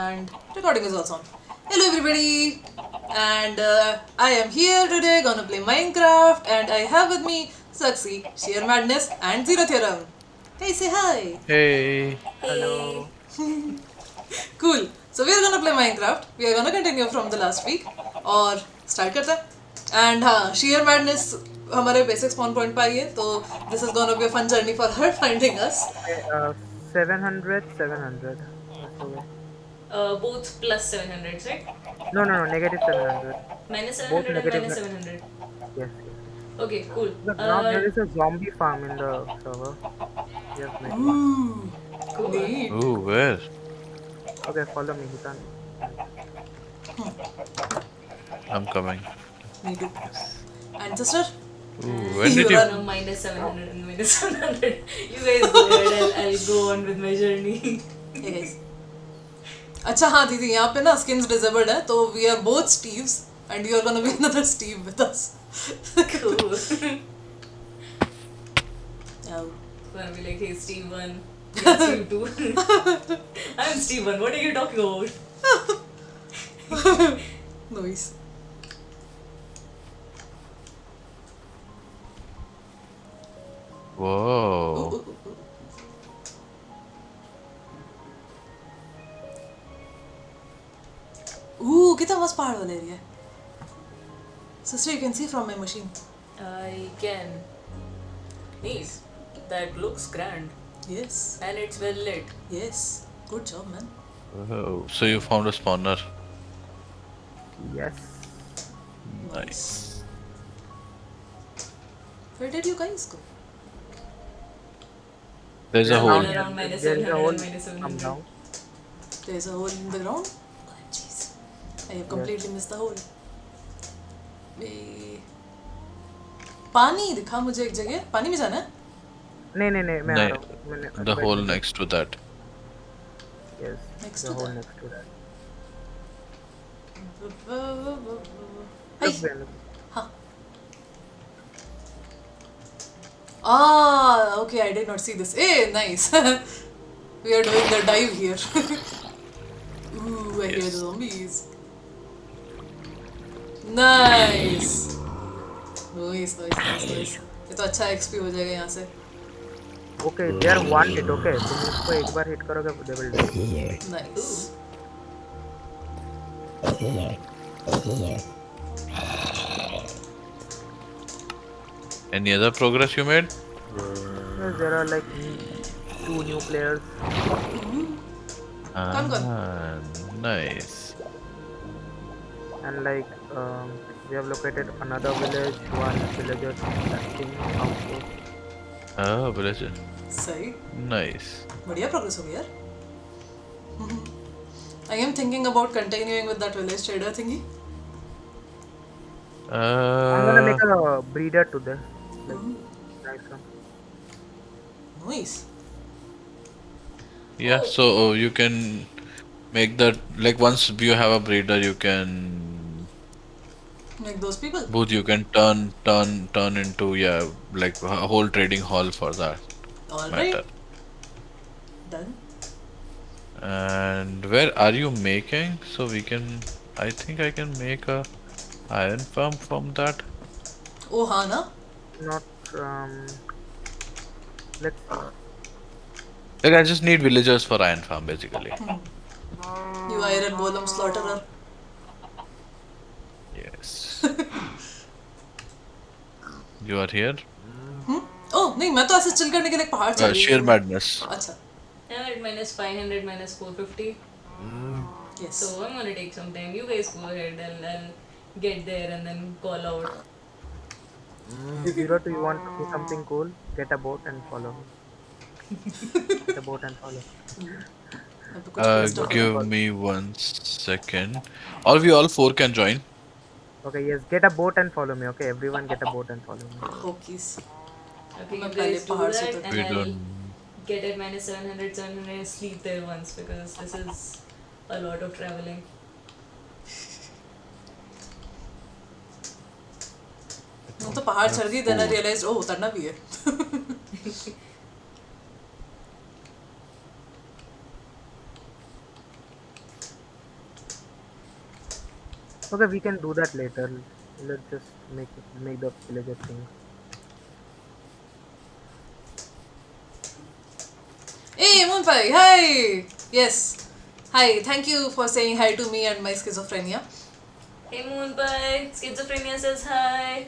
and recording is also on. Hello everybody, and I am here today gonna play Minecraft, and I have with me Zuxxy, Sheer Madness, and Zero Theorem. Hey, say hi. Hey, Hello. Cool. So we are gonna play Minecraft. We are gonna continue from the last week, और start करते हैं. And हाँ, Sheer Madness हमारे basic spawn point पे आई है, तो this is gonna be a fun journey for her finding us. Okay, 700, 700. That's okay. Both plus 700, right? No, negative 700. Minus Both 700 and negative. minus 700. Yes. Okay, cool. But now there is a zombie farm in the server. Yes, maybe. Ooh, Cool. neat. ooh, where? Okay, follow me. He can't. I'm coming. Me too. Ancestor? Ooh, when did You you? run. No, minus 700 and minus 700. You guys go ahead, I'll go on with my journey. Hey guys. अच्छा हाँ दीदी यहाँ पे ना skins disabled है तो we are both Steves and you are gonna be another Steve with us. Cool. Oh. Gonna be like, hey, Steve 1. Yeah, Steve 2. I'm Steve 1. What are you talking about? Nice. Whoa. Ooh, कितना मस्त पहाड़ वाला area है. Sister, you can see from my machine. I can. Neat. That looks grand. Yes. And it's well lit. Yes. Good job, man. Oh, so you found a spawner. Yes. Nice. Where did you guys go? There's a Yeah, hole. now Around minus there is a 700 hole. and minus Come 700. down. There's a hole in the ground? Oh, jeez. I have completely missed the hole. पानी दिखा मुझे एक जगह. पानी में जाना है? नहीं, मैं आ No, रहा हूँ. मैंने the hole बैठ- next to that. Yes. Next the to hole that. next to that. Hey. Look, Ben. Ah, okay, I did not see this. Hey, nice. We are doing the dive here. Ooh, I hear the Yes. zombies. Nice. Nice. ये तो अच्छा XP हो जाएगा यहाँ से. Okay, they are one hit. Okay, तुम उसको एक बार hit करोगे, they will die. Nice. Any other progress you made? Yes, there are like 2 new players. Come. Ah, nice. And like we have located another village. One villager acting outpost. Oh, villager. सही. Nice. बढ़िया progress हो गई यार. I am thinking about continuing with that village trader thingy. I'm gonna make a breeder today. Like, nice one. Nice. Yeah, so you can make that, like, once you have a breeder, you can Like those people. both you can turn into, yeah, like a whole trading hall for that All matter. right. Done. And where are you making? So we can, I think I can make a iron farm from that. Oh हाँ ना. Not let's Like, I just need villagers for iron farm basically. You iron golem slaughterer. Yes. You are here? Oh नहीं मैं तो ऐसे chill करने के लिए पहाड़ चढ़ रही Sheer हूँ. madness. अच्छा. I'm at minus 500, minus 450. Yes. So I'm gonna take some time. You guys go ahead and I'll get there and then call out. if you want to do something cool, get a boat and follow me. Get a boat and follow. अब तो कुछ cool stuff होगा. Give me 1 second. Or we all four can join. Okay, yes, get a boat and follow me. Okay, everyone get a boat and follow me. Okies. Okay, मैं you पहले guys do पहाड़ से that उतर. and We I'll don't. get at minus 700, 700 and sleep there once because this is a lot of traveling. मैं तो पहाड़ चढ़ गई. Then I realized oh उतरना भी है. Okay, we can do that later. Let's just make the villager thing. Hey, Moonpai, hi! Yes. Hi, thank you for saying hi to me and my schizophrenia. Hey Moonpie, schizophrenia says hi.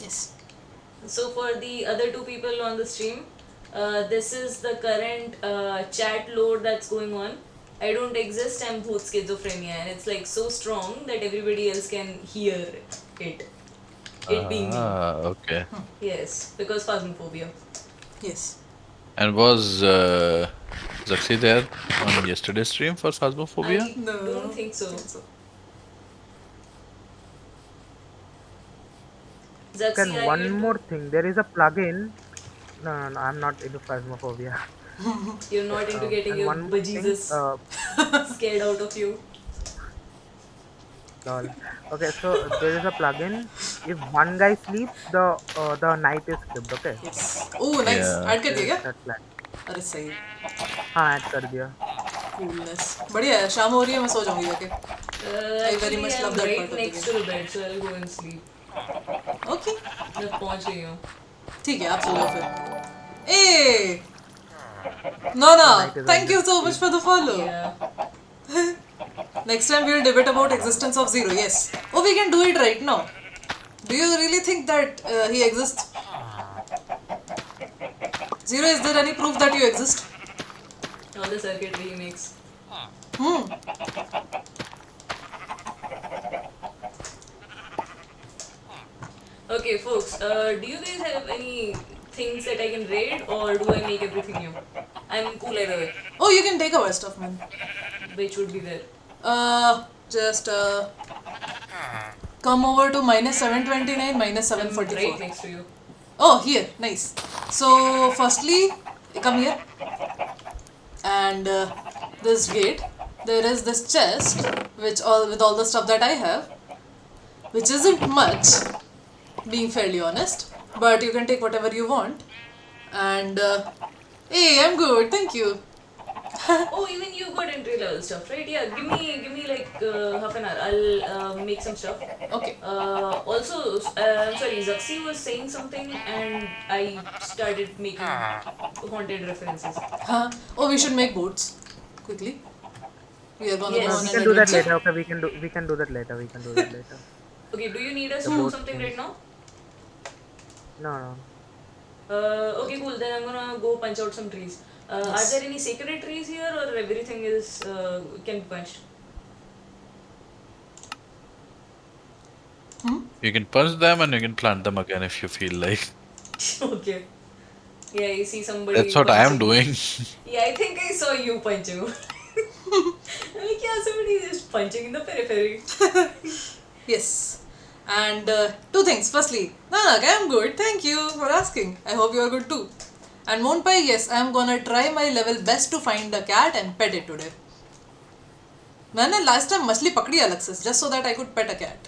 Yes. So for the other two people on the stream, this is the current chat load that's going on. I don't exist, I'm both schizophrenia, and it's like so strong that everybody else can hear it. It being me. Okay. Yes, because phasmophobia. Yes. And was Zuxxy there on yesterday's stream for Phasmophobia? I don't No. think so. Think so. Zuxxy, Can are you one more into? thing? There is a plugin. No, I'm not into phasmophobia. You're not into getting And your one more thing. bejesus scared out of you. Lol. Okay, so there is a plugin. If one guy sleeps, the night is skipped. Okay, Yes. Oh, nice. Yeah. Add कर there दिया is क्या? that plan. अरे सही है. हाँ add कर दिया. Coolness. बढ़िया है. शाम हो रही है, मैं सो जाऊंगी जाके. I very Actually, much love I'm that right part of the next game. to the bed, so I'll go and sleep. Okay. मैं पहुंच गई हूँ. ठीक है, आप सो जाओ फिर. Hey! No, The no. night is Thank you already so much skipped. for the follow. Yeah. Next time we'll debate about existence of Zero. Yes. Oh, we can do it right now. Do you really think that he exists? Zero, is there any proof that you exist? All the circuitry he makes. Hmm. Okay, folks. Do you guys have any things that I can raid, or do I make everything new? I'm cool either way. Oh, you can take our stuff, man. Which would be there. Just come over to minus 729, minus I'm 744. right next to you. Oh, here, nice. So, firstly, come here, and this gate. There is this chest, with all the stuff that I have, which isn't much, being fairly honest. But you can take whatever you want. And hey, I'm good, thank you. Oh, even you got entry level stuff, right? Yeah, give me like half an hour. I'll make some stuff. Okay. Also, I'm sorry, Zuxxy was saying something, and I started making haunted references. Huh? Oh, we should make boats quickly. We are gonna go Yes. on We an can do that adventure. later. Okay, we can do that later. We can do that later. Okay, do you need us The to do boat something thing. right now? No, no. Okay, cool. Then I'm gonna go punch out some trees. Are Yes. there any sacred trees here, or everything is can be punched? Hmm? You can punch them and you can plant them again if you feel like. Okay. Yeah, you see That's somebody what I am punching. doing. Yeah, I think I saw you punching. I'm like, yeah, somebody is punching in the periphery. Yes. And two things. Firstly, Nanak, I am good. Thank you for asking. I hope you are good too. And Monpai, yes, I am gonna try my level best to find a cat and pet it today. मैंने last time मछली पकड़ी अलग से just so that I could pet a cat.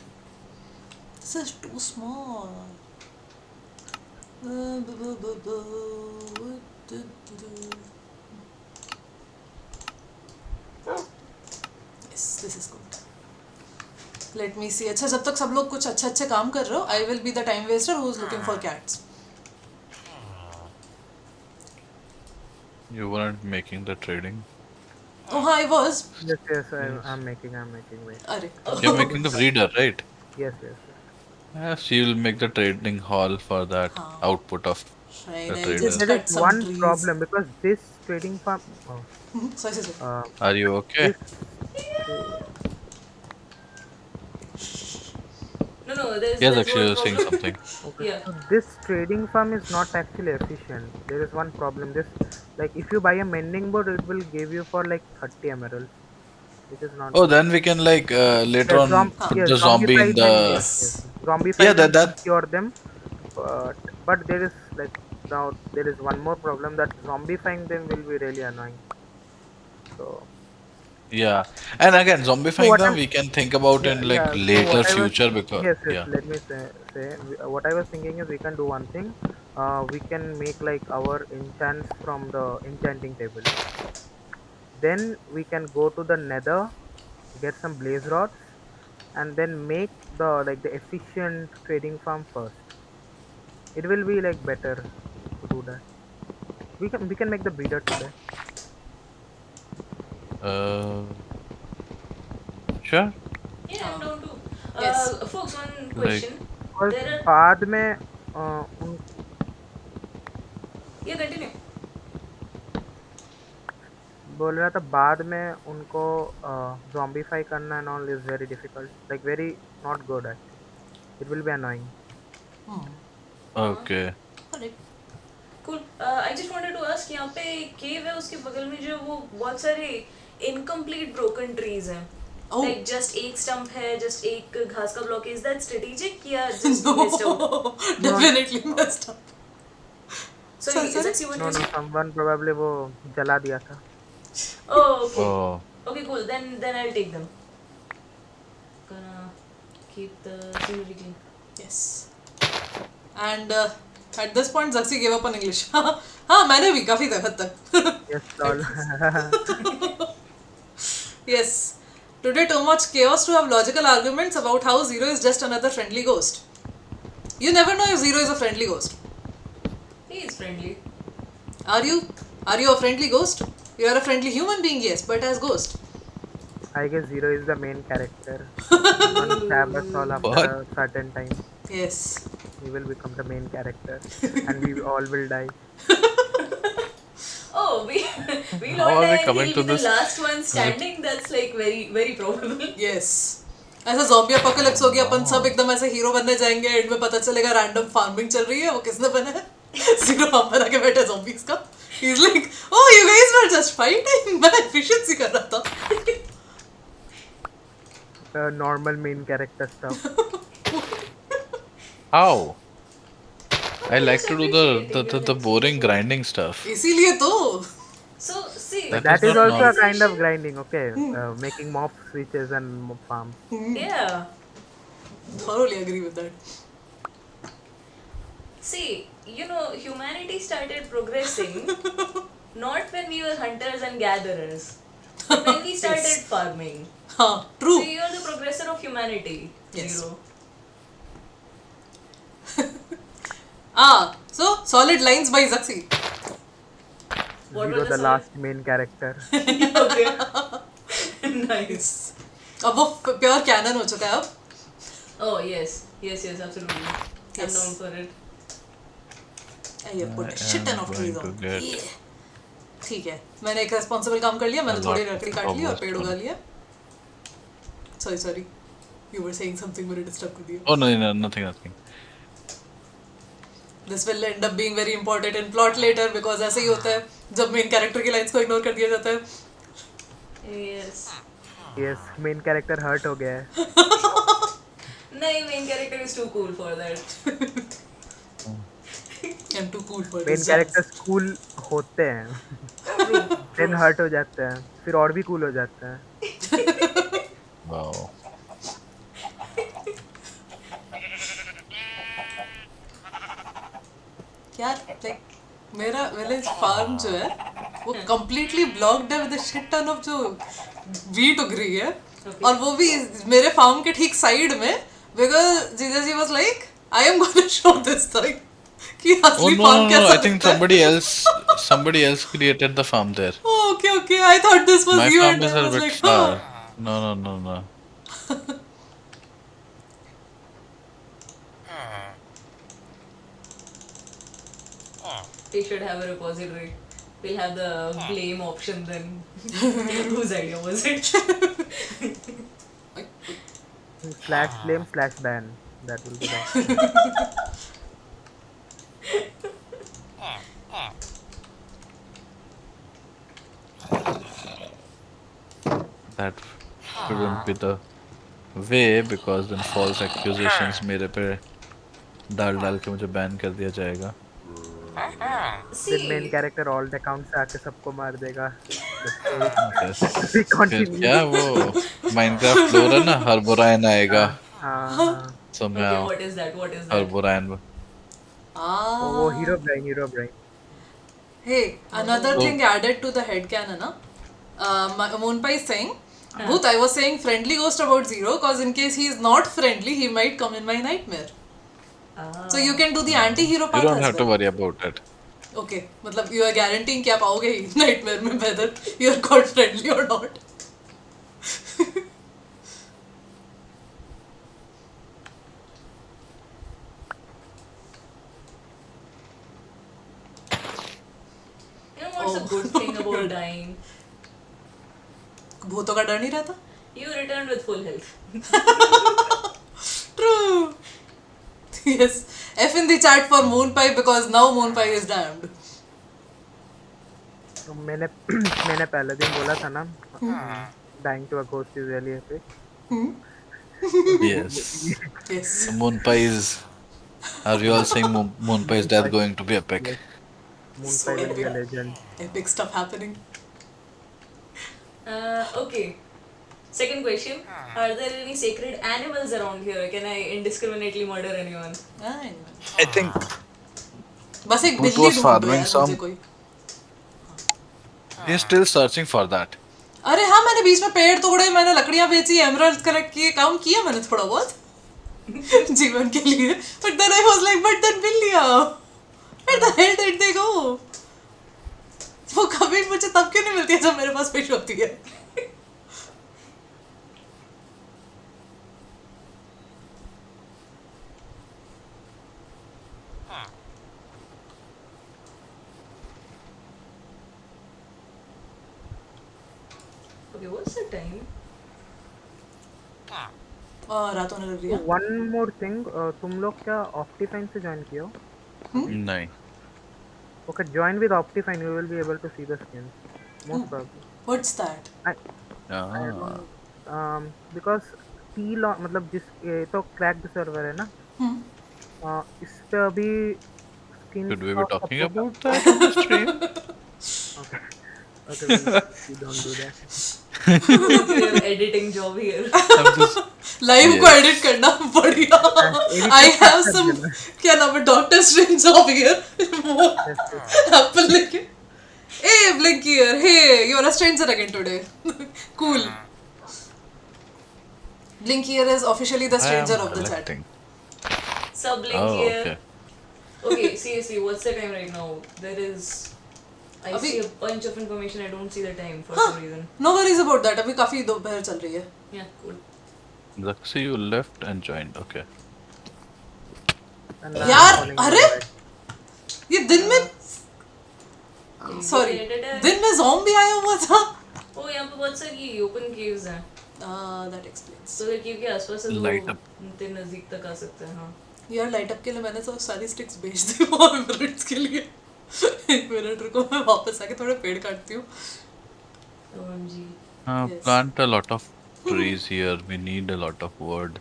This is too small. Yes, this is good. Let me see. अच्छा जब तक सब लोग कुछ अच्छे अच्छे काम कर रहे हो, I will be the time waster who is looking for cats. You weren't making the trading. Oh, हाँ, I was. Yes, yes. Yes. I'm making. Wait. अरे. You're making the breeder, right? Yes, yes, yes. Yes, you'll make the trading hall for that हाँ. output of Fine, the I'll trader. just There is cut some one trees. problem because this trading farm. Oh, Sorry, sorry, sorry. Are you okay? this. No, Yes, there's actually, one you were saying problem. something. Okay, Yeah. so this trading farm is not actually efficient. There is one problem. This, like, if you buy a mending board, it will give you for like 30 emeralds, which is not Oh, good. then we can like later Yes, on put yes, the zombie in zombify them. the. Yes, yes, Yes. zombify Yeah, them to that cure them. But there is like now there is one more problem that zombifying them will be really annoying. So Yeah, and again, So zombifying what them I'm we can think about Yeah, in like yeah. So later what I was future because yes, yes. yeah. Let me say what I was thinking is we can do one thing. We can make like our enchants from the enchanting table. Then we can go to the Nether, get some blaze rods, and then make the efficient trading farm first. It will be like better to do that. We can make the breeder today. Uh, sure. Yeah, I'm down too. Yes. Folks, one Like question. और There are. बाद में उन Yeah, continue. बोल रहा था बाद में उनको zombify करना and all is very difficult, like very not good actually. It will be annoying. हाँ. okay. Alright. Cool. I just wanted to ask, यहाँ पे केव है उसके बगल में जो वो बहुत सारे इनकम्प्लीट ब्रोकन ट्रीज हैं. Oh. लाइक जस्ट एक स्टंप है, जस्ट एक घास का ब्लॉक है. इज दैट स्ट्रेटेजिक या just missed out? No, definitely messed up. Sorry, Sorry. Zuxxy, what No, you no, say? someone probably वो जला दिया था. Oh, okay. Oh, Okay, cool. Then I'll take them. Gonna keep the scenery clean. Yes. And at this point, Zuxxy gave up on English. हाँ मैंने भी काफी हद तक. Yes, lol. Yes. Today too much chaos to have logical arguments about how Zero is just another friendly ghost. You never know if Zero is a friendly ghost. He is friendly. Are you? Are you a friendly ghost? You are a friendly human being, yes, but as ghost. I guess Zero is the main character. He's gonna stab us all after what? a certain time. Yes. He will become the main character, and we all will die. Oh, we'll How all are we die and coming he'll to be the this? last one standing. That's like very, very probable. Yes. ऐसा zombie apocalypse हो गया अपन सब एकदम ऐसे hero बनने जाएंगे and में पता चलेगा रैंडम फार्मिंग चल रही है वो किसने बना है जीरो फार्म बना के बैठे zombies का he's like oh you guys were just fighting मैं efficiency कर रहा था Normal main character stuff. How? I I'm like just to do appreciating your the boring grinding stuff. इसीलिए तो So, see, That is That is not also a normal. kind of civilization. grinding, okay? Making mob switches and mob farms. Yeah. thoroughly agree with that See, humanity started progressing not when we were hunters and gatherers, but when we started Yes. farming. हाँ So, true you're the progressor of humanity, Yes. Zero. so solid lines by Zuxxy What Zero, were the the last main character. Okay. Nice. अब वो pure cannon हो चुका है अब Oh, yes. Yes, absolutely. I'm Yes. down for it. I have put I shit ton am of going trees to on. get Yeah. ठीक है मैंने एक रेस्पॉन्सिबल काम कर लिया मैंने a थोड़ी lot लकड़ी काट ली और of पेड़ उगा stone. लिया sorry you were saying something मैंने डिस्टर्ब कर दिया Oh no, nothing. This will end up being very important in plot later because ऐसे ही होता है जब मेन कैरेक्टर की लाइंस को इग्नोर कर दिया जाता है Yes. Yes, main character hurt हो गया है. No, main character is too cool for that. I am too cool for Main this characters cool होते हैं, then hurt हो जाते हैं, फिर और भी cool हो जाते हैं. Wow. यार लाइक मेरा विलेज फार्म जो है वो कंप्लीटली ब्लॉक्ड है विद शिट टन ऑफ जो वीट उग रही है और वो भी मेरे फार्म के ठीक साइड में because jija ji was like I am gonna show this thing कि Oh असली no, फार्म no, कैसा no! I think दिखता है somebody else created the farm there. Okay I thought this was My you farm and is I a was bit like far. No. We should have a repository. We'll have the blame option then. Whose idea was it? /blame/ban. That will be the option. That shouldn't be the way because then false accusations मेरे पे डाल के मुझे ban कर दिया जाएगा. The main See, character all the accounts से आके सबको मार देगा. The story Yes. we फिर continue. क्या वो माइनक्राफ्ट लोर है ना, हर बुरायन आएगा हाँ. okay, somehow. what is that? What is her that? बुरायन. वो Ah. hero brain. Hey, another Oh. So thing added to the headcanon, na? Moonpai is saying, Huh. Bhoot, I was saying friendly ghost about Zero, cause in case he is not friendly, he might come in my nightmare. So you Ah. can do the anti-hero you path don't as have to well. worry about it. Okay, मतलब you are guaranteeing कि आप आओगे ही nightmare में whether you are called friendly or not. You know what's a Oh, good thing about dying? भूतों का डर नहीं रहता? You return with full health. True. Yes. F in the chat for Moonpie because now Moonpie is damned. तो मैंने पहले दिन बोला था ना, dying to a ghost is really epic. Yes. Yes. So Moonpie is. Are we all saying Moonpie is death Moonpie, going to be epic? yes, So Moonpie will be a epic. legend. Epic stuff happening. Okay. Second question. Are there any sacred animals around here? Can I indiscriminately murder anyone? I think बस एक Boot बिल्ली was ढूंढ दो farming यार मुझे some. कोई. He's still searching for that. अरे हाँ मैंने बीच में पेड़ तोड़े मैंने लकड़ियां बेची एमराल्ड कलेक्ट किए काम किया मैंने थोड़ा बहुत जीवन के लिए but then I was like but that बिल्लियां where the hell did they go वो कभी मुझे तब क्यों नहीं मिलती है जब मेरे पास फिश होती है Okay, what's the time? रात होने लग रही है One more thing, तुम लोग क्या Optifine से join किए हो? No. Okay, join with Optifine, you will be able to see the skins. Most probably. What's that I Ah. don't because T law मतलब जिस ये तो cracked server है ना, इस पे अभी skins Should we का be talking support. about that on the stream? Okay, okay, we don't do that. Since you're editing job here. I'm just. Live को Yes. एडिट करना बढ़िया Edit आई कर हैव कर सम देना. क्या नाम है Doctor Strange job here Yes, yes. Apple लेके a Blink here hey you are a stranger again today cool Blink here is officially the I am stranger of the chat collecting. Sublink Oh, here. okay. Okay, seriously, what's the time right now? There is. I Abhi- see a bunch of information. I don't see the time for some reason. No worries about that अभी काफी दोपहर चल रही है Yeah, cool. Zuxxy, you left and joined. Okay. And now यार calling you अरे right. ये दिन में सॉरी दिन में ज़ॉम्बी आया हुआ था Oh, यहाँ पे बहुत सारी open caves हैं. That explains So the cave के आसपास से Light लोग उनके नजदीक तक आ सकते हैं. हाँ. यार लाइट अप के लिए मैंने तो सारी स्टिक्स बेच दी और मिनट्स के लिए एक मिनट रुको मैं वापस आके थोड़े पेड़ काटती हूँ OMG. Yes. Plant a lot of trees here. We need a lot of wood.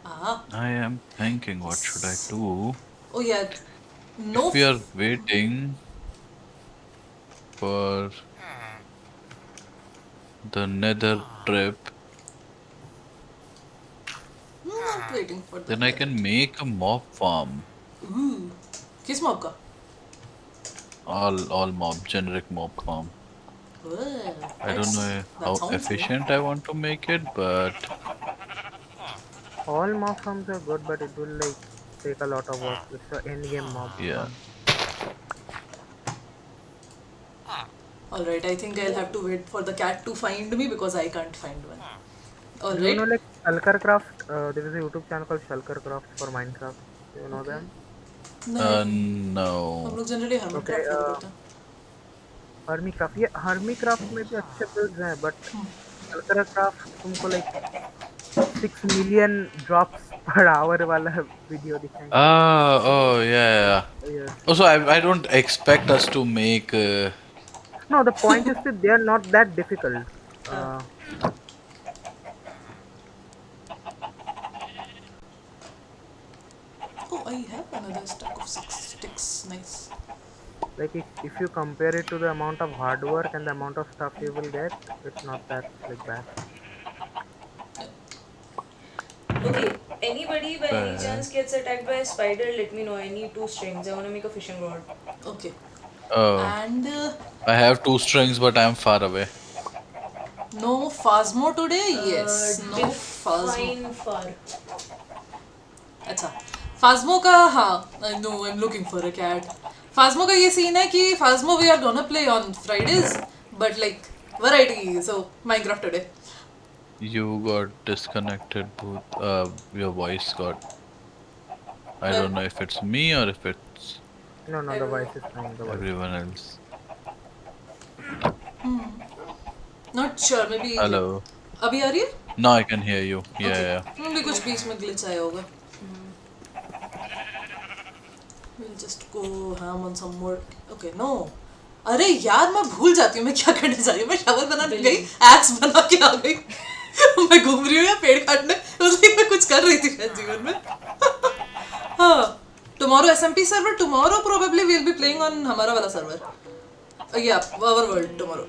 ah I am thinking, what should I do? oh yeah no If we are waiting for the nether trip, I'm not waiting for that then I can make a mob farm. किस mob का All mob, generic mob farm. I don't know how efficient I want to make it, but All mob farms are good, but it will like take a lot of work. It's an end game mob. yeah. alright I think I'll have to wait for the cat to find me because I can't find one Do you know alright like Shulkercraft? There is a YouTube channel called Shulkercraft for Minecraft. Do you know them? नहीं हम No. लोग generally Harman Okay, craft करते हैं Hermicraft. ये Hermicraft में भी अच्छे builds हैं, but Shulkercraft तुमको like 6 million drops per hour वाला video दिखाएंगे. Oh, yeah. Yes. Also, I don't expect us to make. No, the point is that they are not that difficult. oh I have another stack of 6 sticks nice Like if you compare it to the amount of hard work and the amount of stuff you will get, it's not that like bad. Okay, anybody by any But, chance gets attacked by a spider, let me know. I need 2 strings. I want to make a fishing rod. Okay. oh, And I have 2 strings, but I'm far away. no Phasmo today? Yes. No Phasmo. Define far. अच्छा Phasmo का हाँ no I am looking for a cat Phasmo का ये सीन है कि Phasmo we are gonna play on Fridays but like variety so Minecraft today You got disconnected, Bhoot. Your voice got. I well don't know if it's me or if it's No, no, I the don't know. voice is fine. The voice. everyone else. Not sure may be like Hello. अभी आ रही है Now I can hear you. Okay Yeah, भी कुछ बीच में glitch आया होगा we'll just go ham on some more okay no अरे यार मैं भूल जाती हूँ मैं क्या करने जा रही हूँ मैं शावर बनाने गई एक्स बना के आ गई मैं घूम रही हूँ या पेड़ काटने उसलिए मैं कुछ कर रही थी शायद जीवन में हाँ tomorrow SMP server tomorrow probably we'll be playing on हमारा वाला server yeah our world tomorrow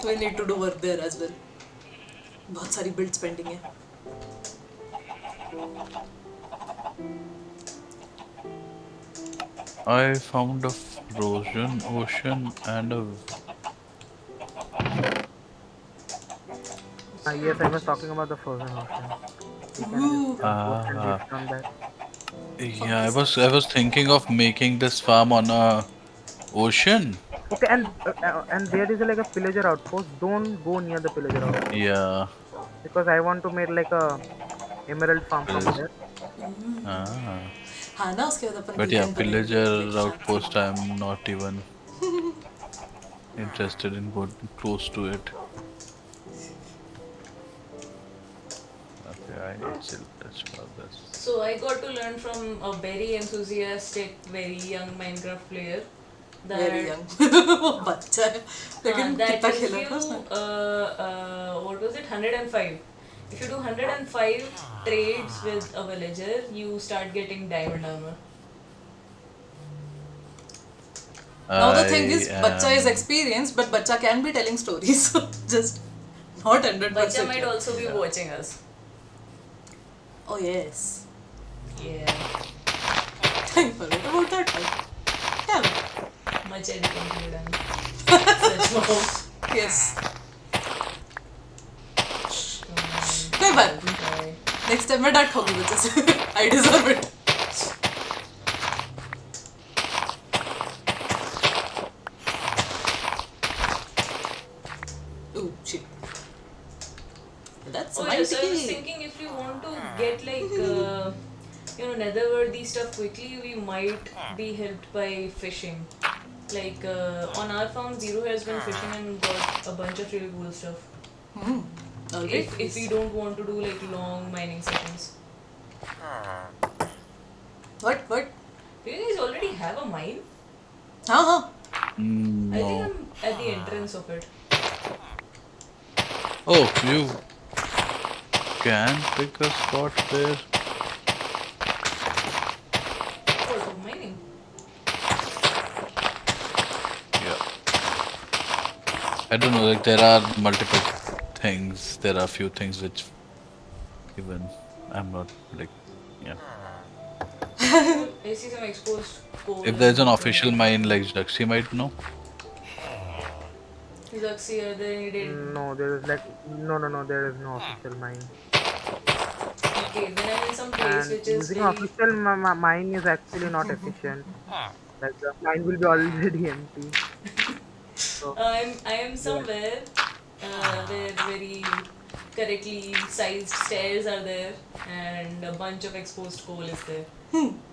we need to do work there as well बहुत सारी builds pending है I found a frozen ocean and a. Yes, I was talking about the frozen ocean. We can just post and Ah, based on that. yeah, I was thinking of making this farm on a ocean. Okay, and there is like a pillager outpost. Don't go near the pillager outpost Yeah. because I want to make like a emerald farm from Village. there. Ah. हाँ ना उसके बाद अपन But yeah, beacon बनाएंगे like pillager Shanti outpost, I'm not even interested in going close to it. Okay, I need chill touch for this. So I got to learn from a very enthusiastic, very young Minecraft player that very young वो बच्चा है लेकिन that कितना if खेला you था उसने what was it 105. If you do 105 trades with a villager, you start getting diamond armor. now the thing is I बच्चा is am. experienced but बच्चा can be telling stories so just not 100% Bacha might sure. also be watching us. oh yes Yeah. I forgot about that part. Yeah. Much editing to be done. Such wow. Yes. कोई बात नहीं Bye. Next time मैं डांट खाऊंगी बच्चे से I deserve it Ooh, shit. That's Oh my yeah, so I was ticket. thinking if you want to get like netherworthy stuff quickly, we might be helped by fishing. Like on our farm, Zero has been fishing and got a bunch of really cool stuff. Okay. If we don't want to do like long mining sessions. What? Do you guys already have a mine? हाँ हाँ I think No. I'm at the entrance of it. Oh, you can pick a spot there. Oh, for mining. Yeah. I don't know, like there are multiple things. There are a few things which even I'm not like, yeah. I see some exposed coal. If there's an official mine like Zuxxy might know. Zuxxy, are there any dead? No, there is like no. There is no official mine. Okay, then I'm in some place And which is using very. official mine is actually not efficient. Like the mine will be already empty. So I am somewhere where very correctly sized stairs are there and a bunch of exposed coal is there.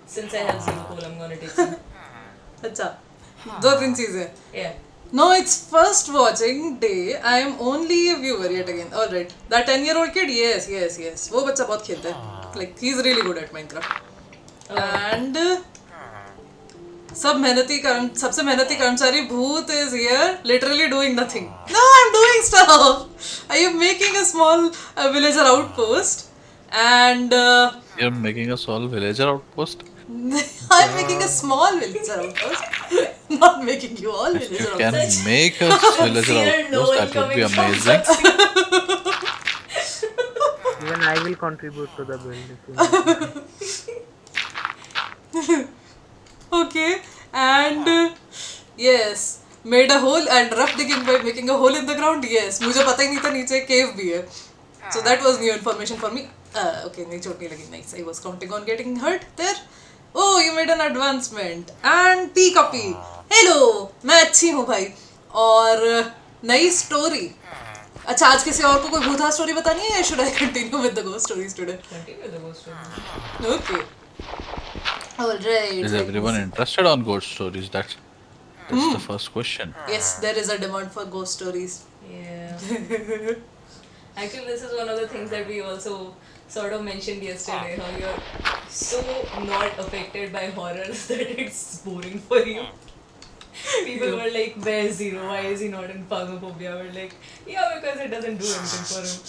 Since I have zero coal, I'm gonna take some. अच्छा दो तीन चीजें Yeah. No, it's first watching day. I am only a viewer yet again. All right. That 10-year-old kid, yes. वो बच्चा बहुत खेलता है. Like he's really good at Minecraft. And सबसे मेहनती कर्मचारी भूत is here, literally doing nothing. No, I'm doing stuff. I am making a small villager outpost, and You're making a small villager outpost? I'm making a small villager outpost, not making you all If you villager can outposts. make a villager Sincere no outpost, that would be coming from amazing. Zuxxy. Even I will contribute to the build if you need. Okay, and yes, made a hole and rough digging by making a hole in the ground. Yes, मुझे पता ही नहीं था नीचे cave भी है. So that was new information for me. Okay, नहीं चोट नहीं लगी. Nice. I was counting on getting hurt there. Oh, you made an advancement. And tea copy. Hello, मैं अच्छी हूँ भाई. और नई स्टोरी. अच्छा आज किसी और को कोई भूता स्टोरी बतानी है या should I continue with the ghost stories today? Continue with the ghost story. Okay. All right. Is let me everyone see. interested on ghost stories? That's the first question. Yes, there is a demand for ghost stories. Yeah. Actually, this is one of the things that we also sort of mentioned yesterday. How you're so not affected by horrors that it's boring for you. People were like, where's Zero? Why is he not in Phasmophobia? We're like, yeah, because it doesn't do anything for him.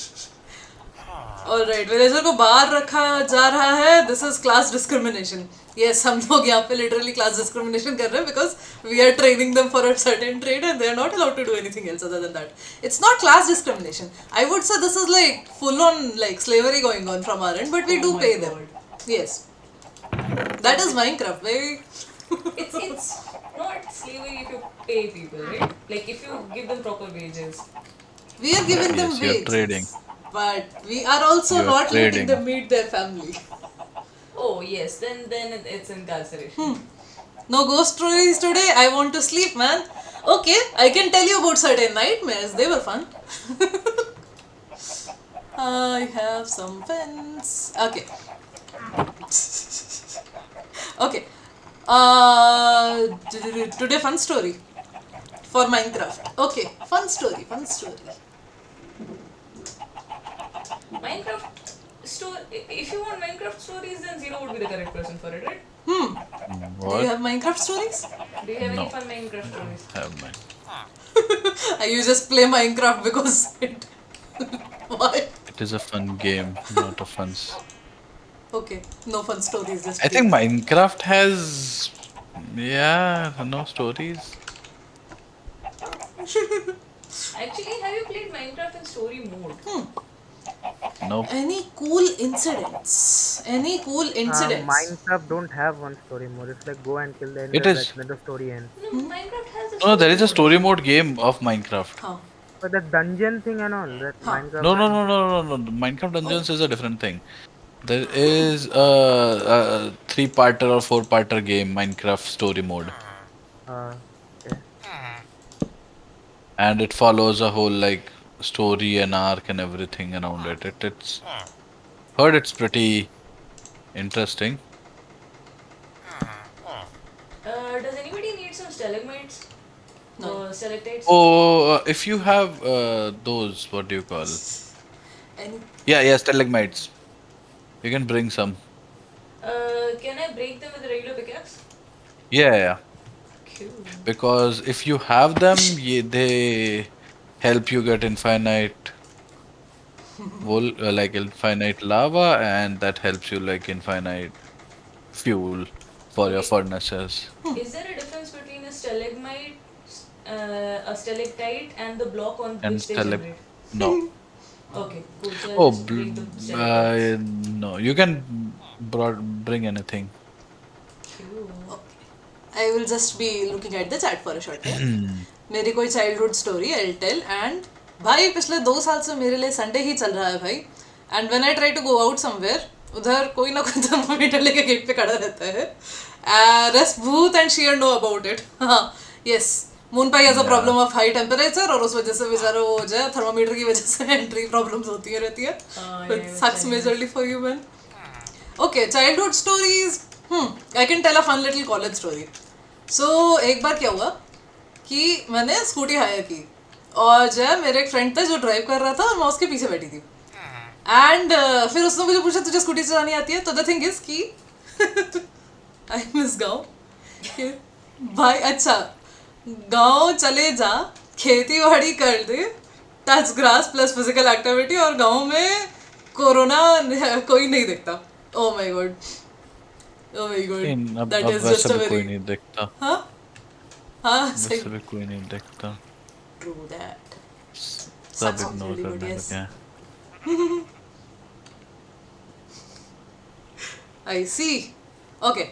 Alright, villager को बाहर रखा जा रहा है. This is class discrimination. Yes, हम लोग यहाँ पे literally class discrimination कर रहे हैं because we are training them for a certain trade and they are not allowed to do anything else other than that. It's not class discrimination. I would say this is like full on like slavery going on from our end, but we Oh do my pay God. them. Yes, that is Minecraft. Very It's not slavery if you pay people, right? Like if you give them proper wages. we are giving them Yes, you're wages, trading. but we are also You're not letting trading. them meet their family. Oh yes, then it's incarceration. No ghost stories today. I want to sleep, man. Okay, I can tell you about certain nightmares. They were fun. I have some pens. Okay. Okay. Today fun story for Minecraft. Okay, fun story. Fun story. Minecraft story. If you want Minecraft stories, then Zero would be the correct person for it, right? Do you What? have Minecraft stories? Do you have No. any fun Minecraft stories? Have mine. You just play Minecraft because it. Why? It is a fun game, not a fun. Okay, no fun stories. Just I think Minecraft has, yeah, no stories. Actually, have you played Minecraft in story mode? Nope. Any cool incidents? Any cool incidents? Minecraft don't have one story mode. It's like go and kill the It ender, is. then the story ends. No, Minecraft has a No, there is a mode. story mode game of Minecraft. Huh. But the dungeon thing and all that Huh. Minecraft. No. Minecraft Dungeons is a different thing. There is a three-parter or four-parter game, Minecraft story mode, Okay. and it follows a whole like story and arc and everything around it. It's heard it's pretty interesting. Does anybody need some stalagmites? No. Stalactites? Oh, if you have those, what do you call? Any Yeah, stalagmites. You can bring some. Can I break them with a regular pickaxe? Yeah. Cool. Because if you have them, they help you get infinite like infinite lava, and that helps you like infinite fuel for your Okay. furnaces. Is there a difference between a stalagmite, a stalactite, and the block on And which they generate? no. Okay, cool. So I'll Oh, just break the stalactites. no. You can bring anything. Cool. I will just be looking at the chat for a short time. मेरी कोई childhood story I tell and भाई पिछले 2 साल से मेरे लिए Sunday ही चल रहा है भाई and when I try to go out somewhere उधर कोई ना कोई थर्मोमीटर लेके गेट पे खड़ा रहता है रस Bhoot and share no about it हाँ yes moon pie has a problem of high temperature और उस वजह से बेचारा वो हो जाए थर्मोमीटर की वजह से एंट्री प्रॉब्लम्स होती है रहती है sucks majorly for you man okay childhood stories I can tell a fun little college story so एक बार क्या हुआ कि मैंने स्कूटी हायर की और जो है मेरे एक फ्रेंड था जो ड्राइव कर रहा था और मैं उसके पीछे बैठी थी एंड फिर उसने मुझे पूछा तुझे स्कूटी चलानी आती है तो द थिंग इज कि आई मिस गाँव भाई अच्छा गाँव चले जा खेती बाड़ी कर दे touch grass plus physical activity और गाँव में कोरोना कोई नहीं देखता oh my god Oh my god. इन अब That is वैसे just a भी कोई very. नहीं देखता, हाँ हाँ सही. वैसे भी कोई नहीं देखता, True that. सब That sounds ignore really good. करने Yes. लगे हैं। I see. Okay.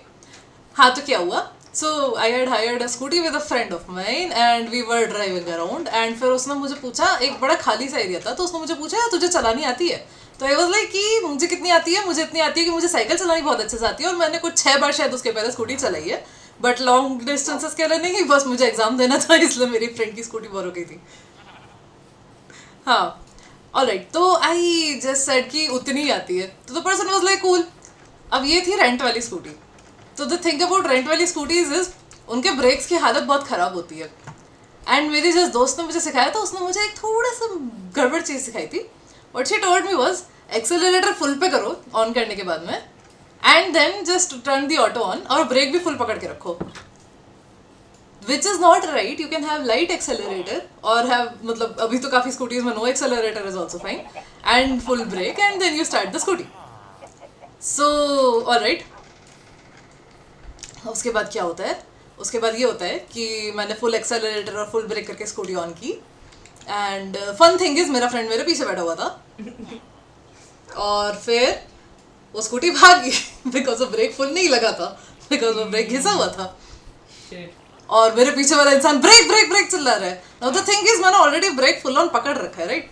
हाँ तो क्या हुआ? So I had hired a scooty with a friend of mine and we were driving around and फिर उसने मुझे पूछा, एक बड़ा खाली सा एरिया था तो उसने मुझे पूछा तुझे चलानी आती है? तो आई वाज लाइक कि मुझे कितनी आती है? मुझे इतनी आती है कि मुझे साइकिल चलानी बहुत अच्छे से आती है और मैंने कुछ 6 बार शायद उसके पहले स्कूटी चलाई है, बट लॉन्ग डिस्टेंसेस के लिए नहीं, बस मुझे एग्जाम देना था इसलिए मेरी फ्रेंड की स्कूटी बोर हो गई थी. हाँ ऑलराइट, तो आई जस्ट सेड कि उतनी ही आती है. तो the person was like cool. अब ये थी रेंट वाली स्कूटी. तो द थिंक अबाउट रेंट वाली स्कूटीज इज उनके ब्रेक्स की हालत बहुत ख़राब होती है. एंड मेरी जिस दोस्त ने मुझे सिखाया था उसने मुझे एक थोड़ा सा गड़बड़ चीज़ सिखाई थी. What she told me was accelerator full पे करो ऑन करने के बाद में and then just turn the auto on और ब्रेक भी फुल पकड़ के रखो. Which is not right. You can have light accelerator और हैव मतलब अभी तो काफ़ी स्कूटीज में no accelerator is also fine and full brake and then you start the scooty. So alright, उसके बाद क्या होता है? उसके बाद ये होता है कि मैंने फुल एक्सेलरेटर और फुल ब्रेक करके स्कूटी ऑन की एंड फन थिंग इज मेरा फ्रेंड मेरे पीछे बैठा हुआ था और फिर वो स्कूटी भाग गई बिकॉज वो ब्रेक फुल नहीं लगा था, बिकॉज वो ब्रेक घिसा हुआ था. और मेरे पीछे वाला इंसान ब्रेक ब्रेक ब्रेक चिल्ला रहा है. नाउ द थिंग इज मैंने ऑलरेडी ब्रेक फुल ऑन पकड़ रखा है राइट.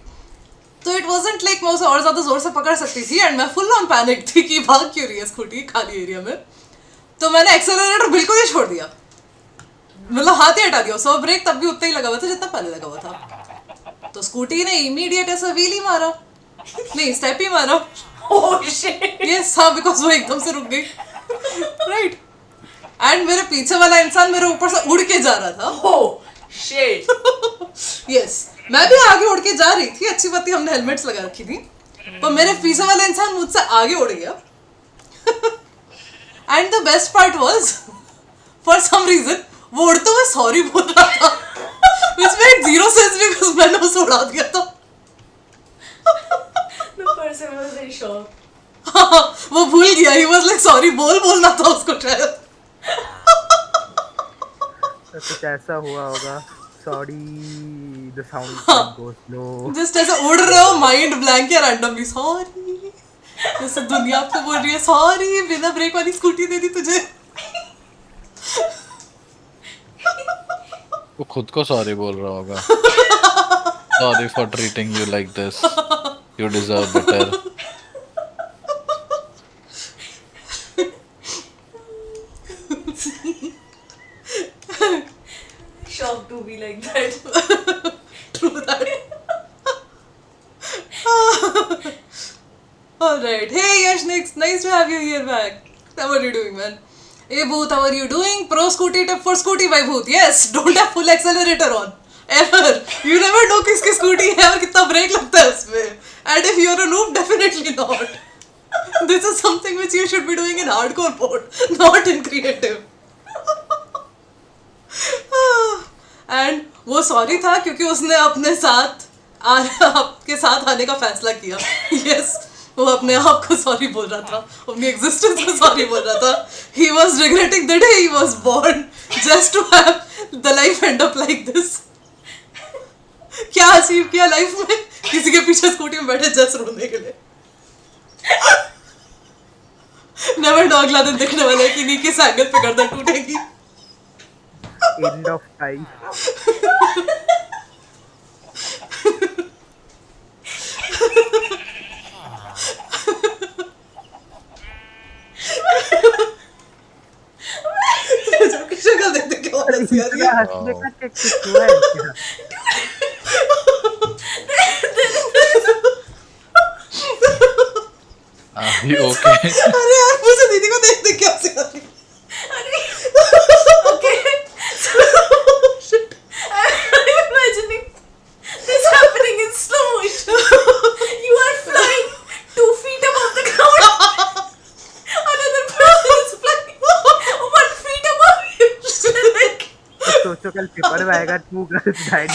तो इट वाजंट लाइक मैं उसे और ज़्यादा जोर से पकड़ सकती थी एंड मैं फुल ऑन पैनिक थी कि भाग क्यों रही है स्कूटी खाली एरिया में. तो मैंने एक्सेलरेटर बिल्कुल ही छोड़ दिया, मतलब हाथ ही हटा दिया. सो ब्रेक तब भी उतना ही लगा हुआ था जितना पहले लगा हुआ था. तो स्कूटी ने इमीडिएट ऐसा व्हील ही मारा, नहीं स्टेप ही मारा. Oh shit! यस हाँ, बिकॉज वो एकदम से रुक गई राइट. एंड मेरे पीछे वाला इंसान मेरे ऊपर से उड़ के जा रहा था. Oh shit! यस मैं भी आगे उड़ के जा रही थी. अच्छी बात थी हमने हेलमेट्स लगा रखी थी. पर मेरे पीछे वाला इंसान मुझसे आगे उड़ गया. And the best part was for some reason वो उड़ते हुए सॉरी बोल रहा था which made zero sense because मैंने उसे उड़ा दिया था. The person was in shock. वो भूल गया. ही वाज लाइक सॉरी बोलना था उसको शायद. कुछ ऐसा हुआ होगा. Sorry the sound goes low. Just ऐसे उड़ रहे हो माइंड ब्लैंक या रैंडमली सॉरी, जैसे दुनिया आपको बोल रही है सॉरी बिना ब्रेक वाली स्कूटी दे दी तुझे. वो खुद को सॉरी बोल रहा होगा, sorry for treating you like this, you deserve better. Shocked to be like that. True that. Alright. Hey Yash, nice to have you here back. How are you doing, man? Hey Bhoot, how are you doing? Pro scooty tip for scooty by Bhoot. Yes, don't have full accelerator on. Ever. You never know किसकी scooty है और कितना break लगता है उसमें. And if you're a noob, definitely not. This is something which you should be doing in hardcore mode, not in creative. And वो sorry था क्योंकि उसने अपने साथ आपके साथ आने का फैसला किया. यस वो अपने आप को सॉरी बोल रहा था, अपनी एग्जिस्टेंस को सॉरी बोल रहा था. He was regretting the day he was born just to have the life end up like this. क्या अचीव किया लाइफ में? किसी के पीछे स्कूटी में बैठे जस्ट रोने के लिए. नेवर नो अगला दिन दिखने वाला है कि नहीं किस एंगल पे गर्दन टूटेगी. End of time. शक्ल देख देख के और हंसी आ रही है. हंसने का कुछ हुआ है क्या? Are you okay? अरे यार मुझे दीदी को देख देख के हंसी आ रही है. Okay. Shit. I'm imagining this happening in slow motion. You are flying 2 feet above the ground. Another person is flying 1 feet above you. Like, सोचो कल पेपर में आएगा 2 girls died.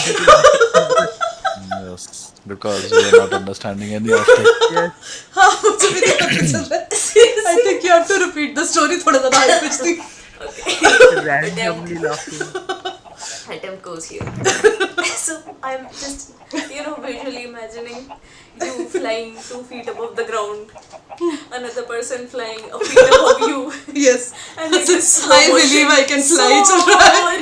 Yes, because we are not understanding any of it. Yes. हाँ मुझे भी नहीं पता चल रहा है. I think you have to repeat the story थोड़ा ज़्यादा high pitch थी. Randomly laughing. Attempt goes here. So I'm just, visually imagining you flying 2 feet above the ground, another person flying a feet above you, Yes. and like this slow I believe I can fly. चल रहा है.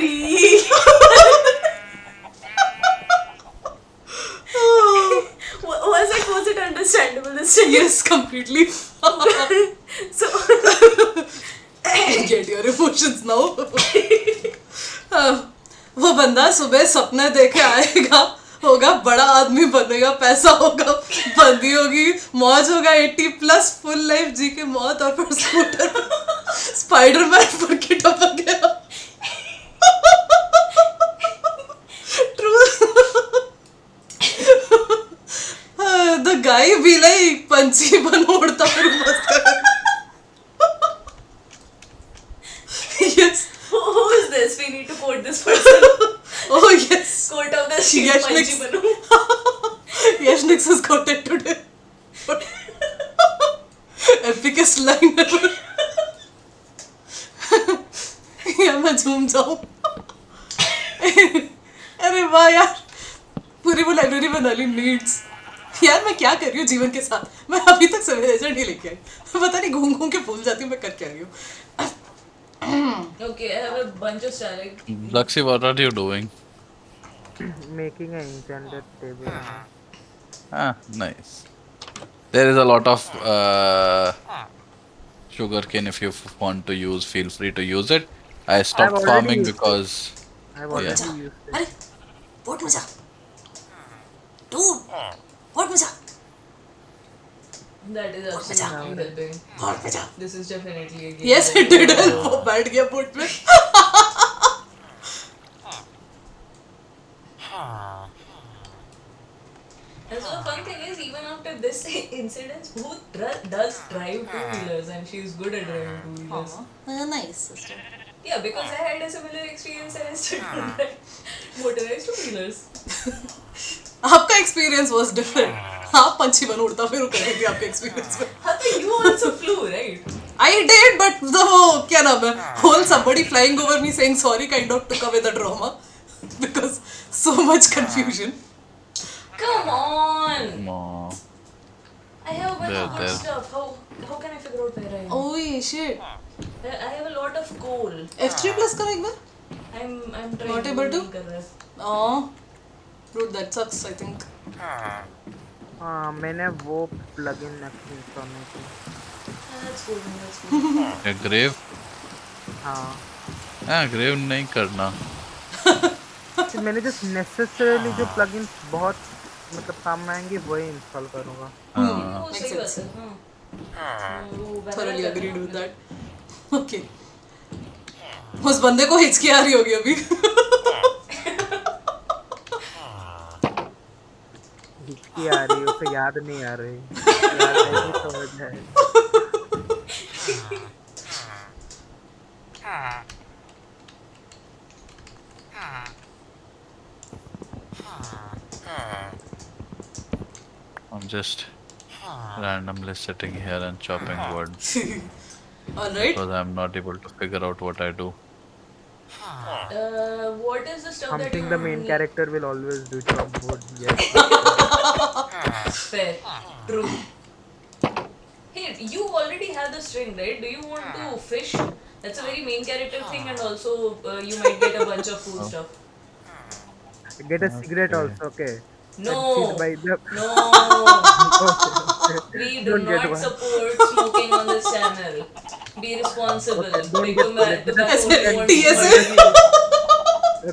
Was it understandable this time? Yes, completely. So I get your emotions now. वो बंदा सुबह सपने देखे आएगा, होगा बड़ा आदमी बनेगा, पैसा होगा, बंदी होगी, मौज होगा, 80+ फुल लाइफ जी के मौत, और फिर स्कूटर स्पाइडरमैन पर के टपक गया. True. The guy be like पंछी बन उड़ता फिर मस्त कर. Yes. who is this? We need to quote this person. Oh yes. Quote of the sheet. Yes, Panchi next. Banu. Yes, Nix was quoted today. Epicest line ever. या मैं झूम जाऊं. अरे वाह यार, पूरी वो लाइब्रेरी बना ली नीड्स. यार मैं क्या कर रही हूँ जीवन के साथ. मैं अभी तक सिविलाइजेशन नहीं लेके आई. पता नहीं घूम घूम के भूल जाती हूँ मैं कर क्या रही हूँ. Okay, I have a bunch of static. Zuxxy, what are you doing? Making an enchanted table. Ah, nice. There is a lot of sugarcane. If you want to use, feel free to use it. I stopped already farming used it. because I've already Yeah. used it. अरे बहुत मजा. Dude, बहुत मजा. That is absolutely helping. बहुत मजा. This is definitely a game. Yes, it did help. वो बैठ गया बोट में. And so the fun thing is, even after this incident, Bhoot does drive 2-wheelers, and she's good at driving 2-wheelers. Nice sister. Yeah, because I had a similar experience and I still don't drive motorized 2-wheelers. आपका experience was different. आप पंछी बन उड़ता फिर कर रही थी आपके एक्सपीरियंस में. How come you also flew, right? I did, but the क्या नाम है, whole somebody flying over me saying sorry kind of took away the drama because so much confusion. Come on! no. I have a bunch of good There. stuff. How can I figure out where I am? Oh shit. I have a lot of coal. F3 plus करो एक बार. I'm trying Not to able to? कर रहा है. Oh, dude, that sucks. I think. मैंने वो plugin actually install नहीं की. That's cool. That's cool. A grave? हाँ. हाँ, grave नहीं करना. फिर मैंने just necessarily जो plugins बहुत मतलब काम में आएंगे वही इंस्टॉल करूँगा. वो Makes सही बात sense. है. हाँ. वो बना Thoroughly करना agreed है. with that. Okay. उस बंदे को हिचकी आ रही होगी अभी. हिचकी आ रही है, उसे याद नहीं आ रही. याद नहीं समझ है. I'm just randomly sitting here and chopping wood All right. because I'm not able to figure out what I do. What is the stuff that Something you the main need? character will always do, chop wood. Yes. Fair. True. Hey, you already have the string, right? Do you want to fish? That's a very main character thing, and also you might get a bunch of food stuff. Get a cigarette also, okay. No. Sit by the. No. Okay. We do Don't get not one. support smoking on this channel. Be responsible. Don't Big get tobacco one. don't want TSA. to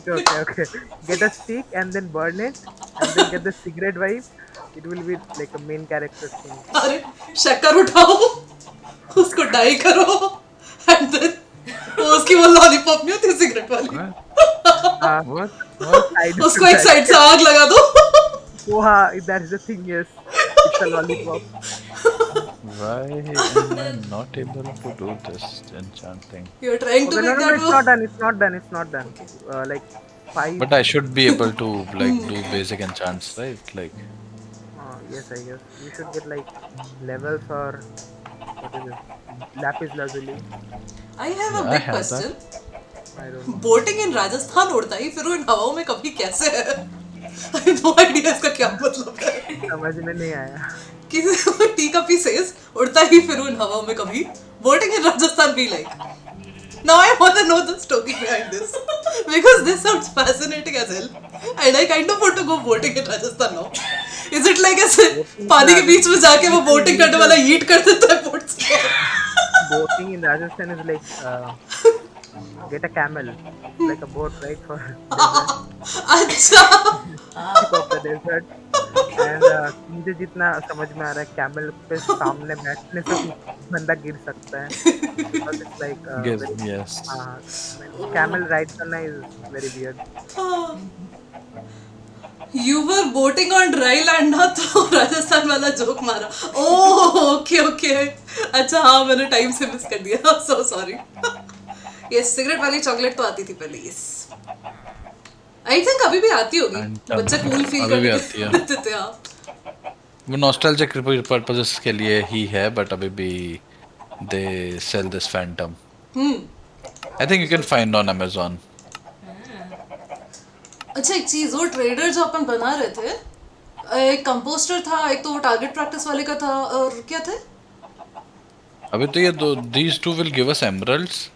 burn you. Okay. Get a stick and then burn it, and then get the cigarette vibe. It will be like a main character thing. अरे शक्कर उठाओ, उसको die करो, and then वो उसकी वो lollipop नहीं होती सिगरेट वाली, What? उसको एक साइड से आग लगा दो. Wow, that's the thing. Yes, it's a lollipop. Why am I not able to do this enchanting? You're trying to Okay, no, make no, that it's work. not done. It's not done. It's not done. Like 5. But I should be able to like do basic enchants, right? Like Yes, I guess you should get like levels or what is this? Lapis lazuli. I have a yeah, I big have that. question. I don't know. Boating in Rajasthan उड़ता ही फिर वो इन हवाओं में कभी कैसे है? I have no idea इसका क्या मतलब है. समझ में नहीं आया. कि टी का पी सेज उड़ता ही फिर इन हवाओं में कभी. Boating in Rajasthan be like. Now I want to know the story behind this because this sounds fascinating as hell, and I kind of want to go boating in Rajasthan now. Is it like ऐसे पानी के बीच में जाके वो boating करने वाला ईट कर देता है बोट से? Boating in Rajasthan is like get a camel. It's like a boat, right, for desert, अच्छा. tip of the desert. And मुझे जितना समझ में आ रहा है कैमल पे सामने बैठने से बंदा गिर सकता है. Because it's like Yes, very yes. camel ride करना is very weird. You were boating on dry land ना तो राजस्थान वाला जोक मारा. Oh okay okay. अच्छा हाँ मैंने टाइम से मिस कर दिया. So sorry. यस सिगरेट वाली चॉकलेट तो आती थी पहले. यस आई थिंक अभी भी आती होगी. And, बच्चे कूल फील अभी भी करते आती है. रहते थे. हाँ वो नॉस्टैल्जिक पर्पसेस के लिए ही है, बट अभी भी they sell this phantom. I think you can find on Amazon. अच्छा एक चीज वो ट्रेडर जो अपन बना रहे थे एक कंपोस्टर था एक तो वो टारगेट प्रैक्टिस वाले का था और क्या थे अभी तो ये दो these two will give us emeralds.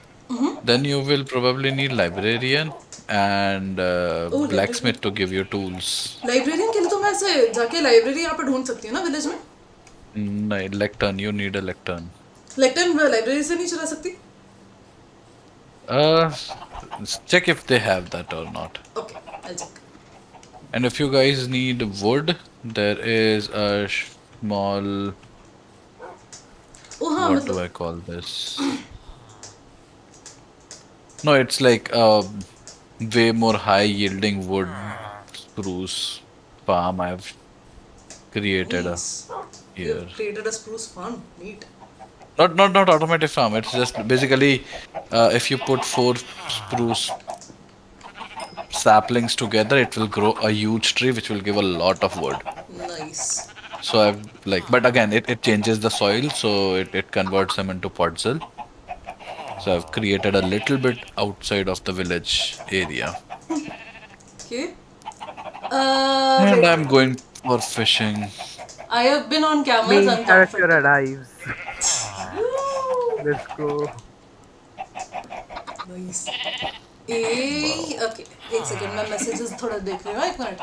Then you will probably need librarian and Oh, blacksmith to give you tools. Librarian के लिए तो मैं ऐसे जाके लाइब्रेरी यहाँ पे ढूंढ सकती हूँ ना विलेज में नहीं, lectern, you need a lectern. Lectern library से नहीं चला सकती Uh, check if they have that or not. Okay I check And if you guys need wood, there is a small, ओ हाँ what do मतलब I call this? No, it's like way more high yielding wood spruce palm I've created here. created a spruce farm neat Not automatic farm. It's just basically if you put 4 spruce saplings together, it will grow a huge tree which will give a lot of wood. nice So I've like, but again, it changes the soil, so it converts them into podzol. So I've created a little bit outside of the village area. okay And wait. I'm going for fishing. I have been on camels Main and character arrives. Let's go. nice okay एक second मैं messages थोड़ा देख रही हूँ एक minute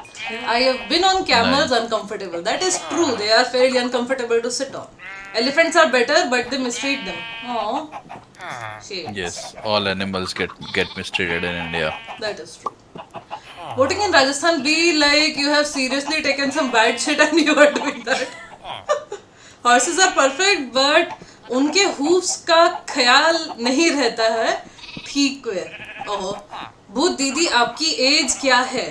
I have been on camels uncomfortable that is true they are fairly uncomfortable to sit on elephants are better but they mistreat them oh shit Yes, all animals get mistreated in India. that is true voting in Rajasthan be like you have seriously taken some bad shit and you are doing that horses are perfect but उनके hooves का ख्याल नहीं रहता है ठीक है ओह भूत दीदी आपकी एज क्या है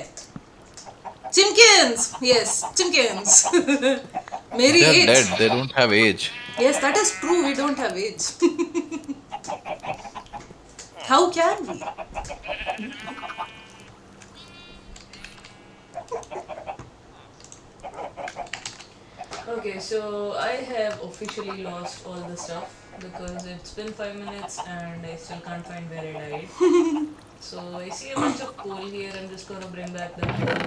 चिमकिंस यस चिमकिंस मेरी They're age dead. They don't have age. Yes that is true we don't have age how can we Okay, so I have officially lost all the stuff because it's been 5 minutes and I still can't find where I died. So I see a bunch of coal here. I'm just gonna bring back the coal.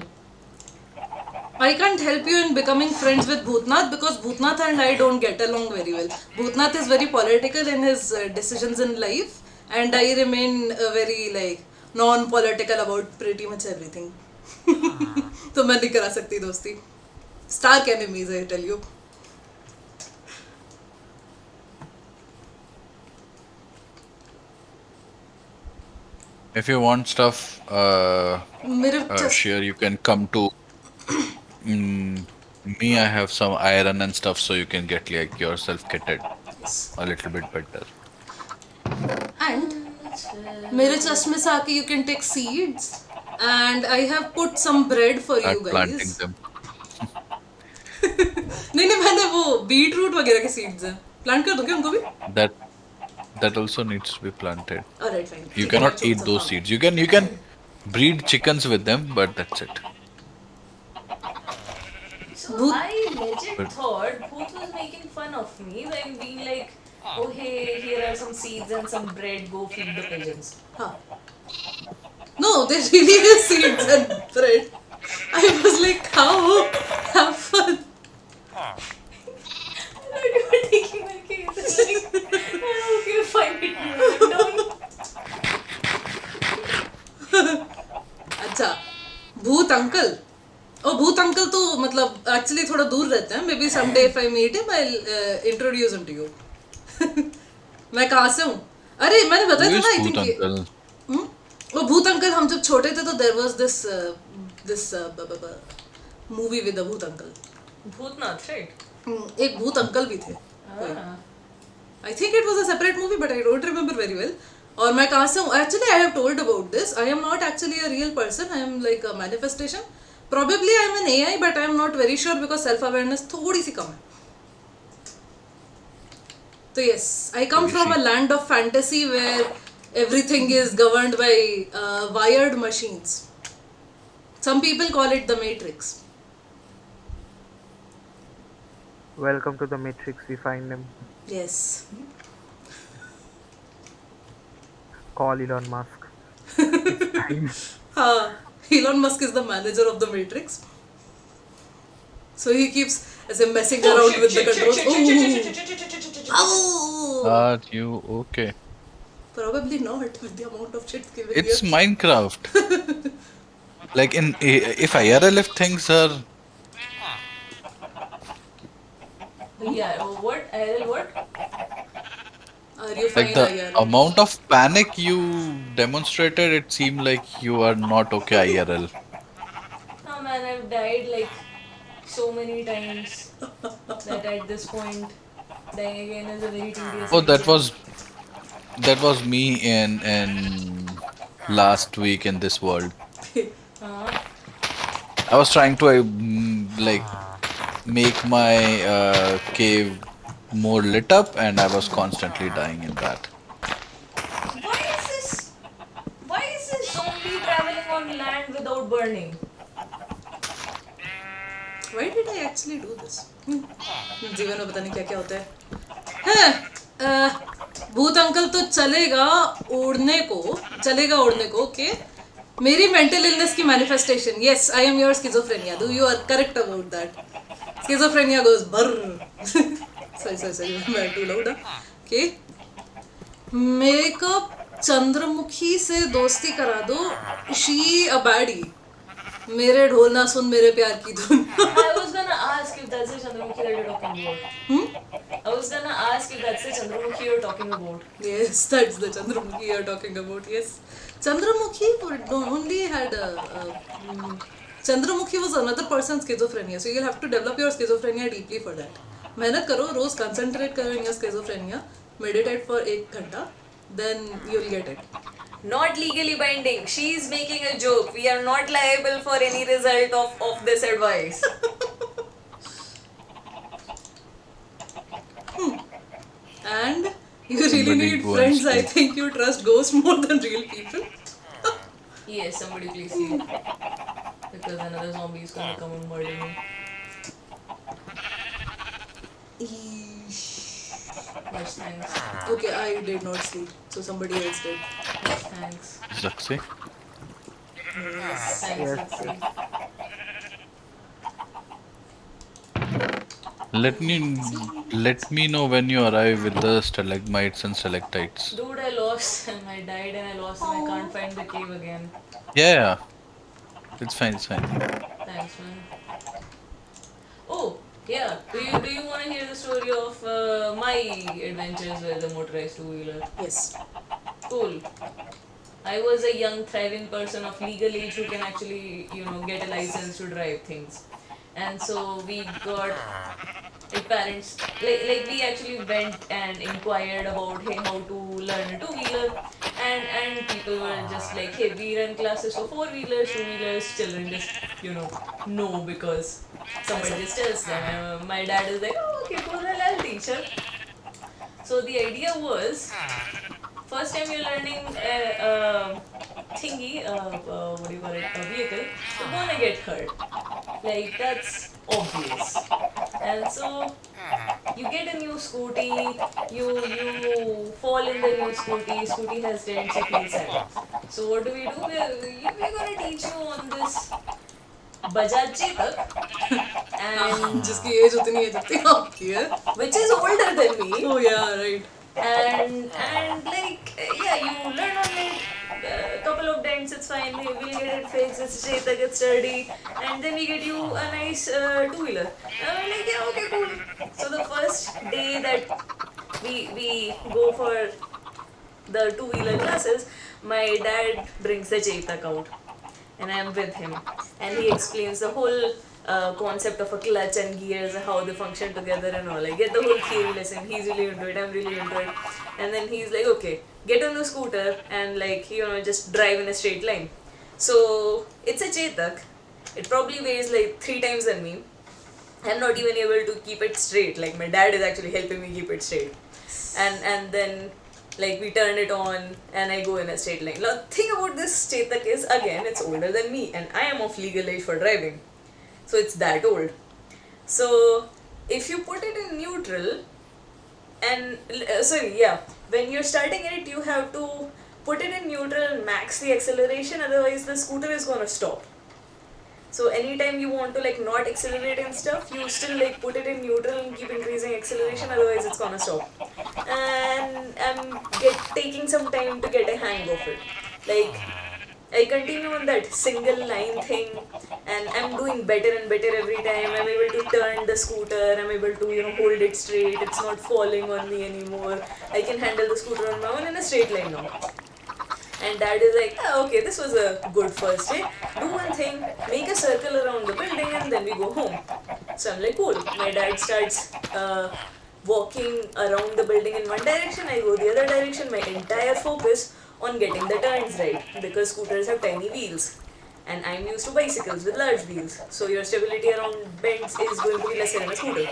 I can't help you in becoming friends with Bhootnath because Bhootnath and I don't get along very well. Bhootnath is very political in his decisions in life, and I remain very like non-political about pretty much everything. तो मैं नहीं करा सकती दोस्ती. Stark enemies, I tell you. If you want stuff, मेरे sure you can come to me. I have some iron and stuff, so you can get like yourself kitted a little bit better. and मेरे चश्मे में से आके you can take seeds and I have put some bread for you Start planting guys. them. नहीं नहीं मैंने वो beet root वगैरह के सीड्स हैं प्लांट कर दूं क्या उनको भी That also needs to be planted. Alright fine You cannot eat those seeds. You can breed chickens with them, but that's it. So Bhoot, I legit But thought Bhoot was making fun of me by being like, oh hey, here are some seeds and some bread, go feed the pigeons. huh. No, there really is seeds and bread. I was like, how? Have fun. I thought you were taking my case. It's like, oh, okay, fine, hit me when I'm done. अच्छा भूत uncle ओ भूत uncle तो मतलब actually थोड़ा दूर रहते हैं maybe someday if I meet him I introduce him to you मैं कहाँ से हूँ अरे मैंने who बताया था is ना आई Bhoot थिंक Uncle? वो भूत अंकल हम जब छोटे थे तो there was this this movie with the भूत अंकल Bhootnath, right? एक भूत अंकल भी थे Ah. I think it was a separate movie but I don't remember very well और मैं कहाँ से हूँ actually I have told about this I am not actually a real person I am like a manifestation probably I am an AI but I am not very sure because self awareness थोड़ी सी कम है तो yes I come from a land of fantasy where everything is governed by wired machines. Some people call it the matrix. Welcome to the Matrix. We find him. Yes. Call Elon Musk. It's time. Elon Musk is the manager of the matrix. So he keeps as in messing around with the controls. Oh! Are you okay? Probably not with the amount of shit given It's here. Minecraft. Like if IRL, if things are Yeah, what? IRL what? Are you like fine, the IRL? amount of panic you demonstrated, it seemed like you are not okay IRL. Oh man, I've died like so many times that at this point, dying again is a very tedious Oh, experience. that was me in last week in this world. Uh, I was trying to like make my cave more lit up, and I was constantly dying in that. why is this? Why is this zombie traveling on land without burning? Why did I actually do this? जीवन में पता नहीं क्या क्या होता है भूत uncle तो चलेगा उड़ने को ओके मेरी मेंटल इलनेस की manifestation yes I am your schizophrenia do you are correct about that schizophrenia goes बर्र सॉरी मैं टू लाउड ओके मेरे को चंद्रमुखी से दोस्ती करा दो शी अ बैडी मेरे ढोल ना सुन मेरे प्यार की धुन I was gonna ask if that's the Chandramukhi that you're talking about. I was gonna ask if that's the Chandramukhi you're talking about. Yes, that's the Chandramukhi you're talking about. Yes, Chandramukhi only had Chandramukhi was another person's schizophrenia, so you'll have to develop your schizophrenia deeply for that. मेहनत करो रोज concentrate करो in your schizophrenia, meditate for 1 घंटा, then you'll get it. Not legally binding. She's making a joke. We are not liable for any result of this advice. And you really Somebody need go and friends. I sleep. think you trust ghosts more than real people. Yes, somebody please sleep. Because another zombie is gonna come and murder me. Much thanks. Okay, I did not sleep, so somebody else did. Much thanks. Zuxxy? Thanks, Yes, Zuxxy. Let me know when you arrive with the stalagmites and stalactites. Dude, I lost them. I died and I lost them. I can't find the cave again. Yeah, it's fine, it's fine. Thanks, man. Oh, yeah. Do you want to hear the story of my adventures with the motorized two-wheeler? Yes. Cool. I was a young, thriving person of legal age who can actually, get a license to drive things. And so we got parents like we actually went and inquired about hey how to learn a two-wheeler and people were just like hey we run classes for four-wheelers, two-wheelers, children just know because somebody just tells them. My dad is like oh okay cool I'll teach her. So the idea was first time you're learning thingy, what do you call it, a vehicle, you're gonna get hurt. Like, that's obvious. And so, you get a new scooty, you fall in the new scooty has dents, you feel sad. So what do? We're gonna teach you on this Bajaj Chetak, and जिसकी as उतनी है जितनी आपकी है. which is older than me. Oh yeah, right. And like yeah, you learn on it. A couple of dents, it's fine. We'll get it fixed. It's Chetak, it's sturdy, and then we get you a nice two-wheeler. And I'm like, yeah, okay, cool. So the first day that we go for the two-wheeler classes, my dad brings the Chetak out, and I'm with him, and he explains the whole concept of a clutch and gears and how they function together and all. I get the whole theory lesson. He's really into it. I'm really into it. And then he's like, okay, get on the scooter and like, you know, just drive in a straight line. So it's a Chetak. It probably weighs like 3 times than me. I'm not even able to keep it straight. Like my dad is actually helping me keep it straight. And then like we turn it on and I go in a straight line. Now thing about this Chetak is, again, it's older than me and I am of legal age for driving. So it's that old. So if you put it in neutral and when you're starting it, you have to put it in neutral and max the acceleration, otherwise the scooter is gonna stop. So anytime you want to like not accelerate and stuff, you still like put it in neutral and keep increasing acceleration, otherwise it's gonna stop. And I'm taking some time to get a hang of it. Like I continue on that single line thing and I'm doing better and better every time. I'm able to turn the scooter, I'm able to, you know, hold it straight, it's not falling on me anymore. I can handle the scooter on my own in a straight line now. And dad is like, okay, this was a good first day. Do one thing, make a circle around the building and then we go home. So I'm like, cool. My dad starts walking around the building in one direction, I go the other direction, my entire focus on getting the turns right, because scooters have tiny wheels and I'm used to bicycles with large wheels, so your stability around bends is going to be lesser in a scooter.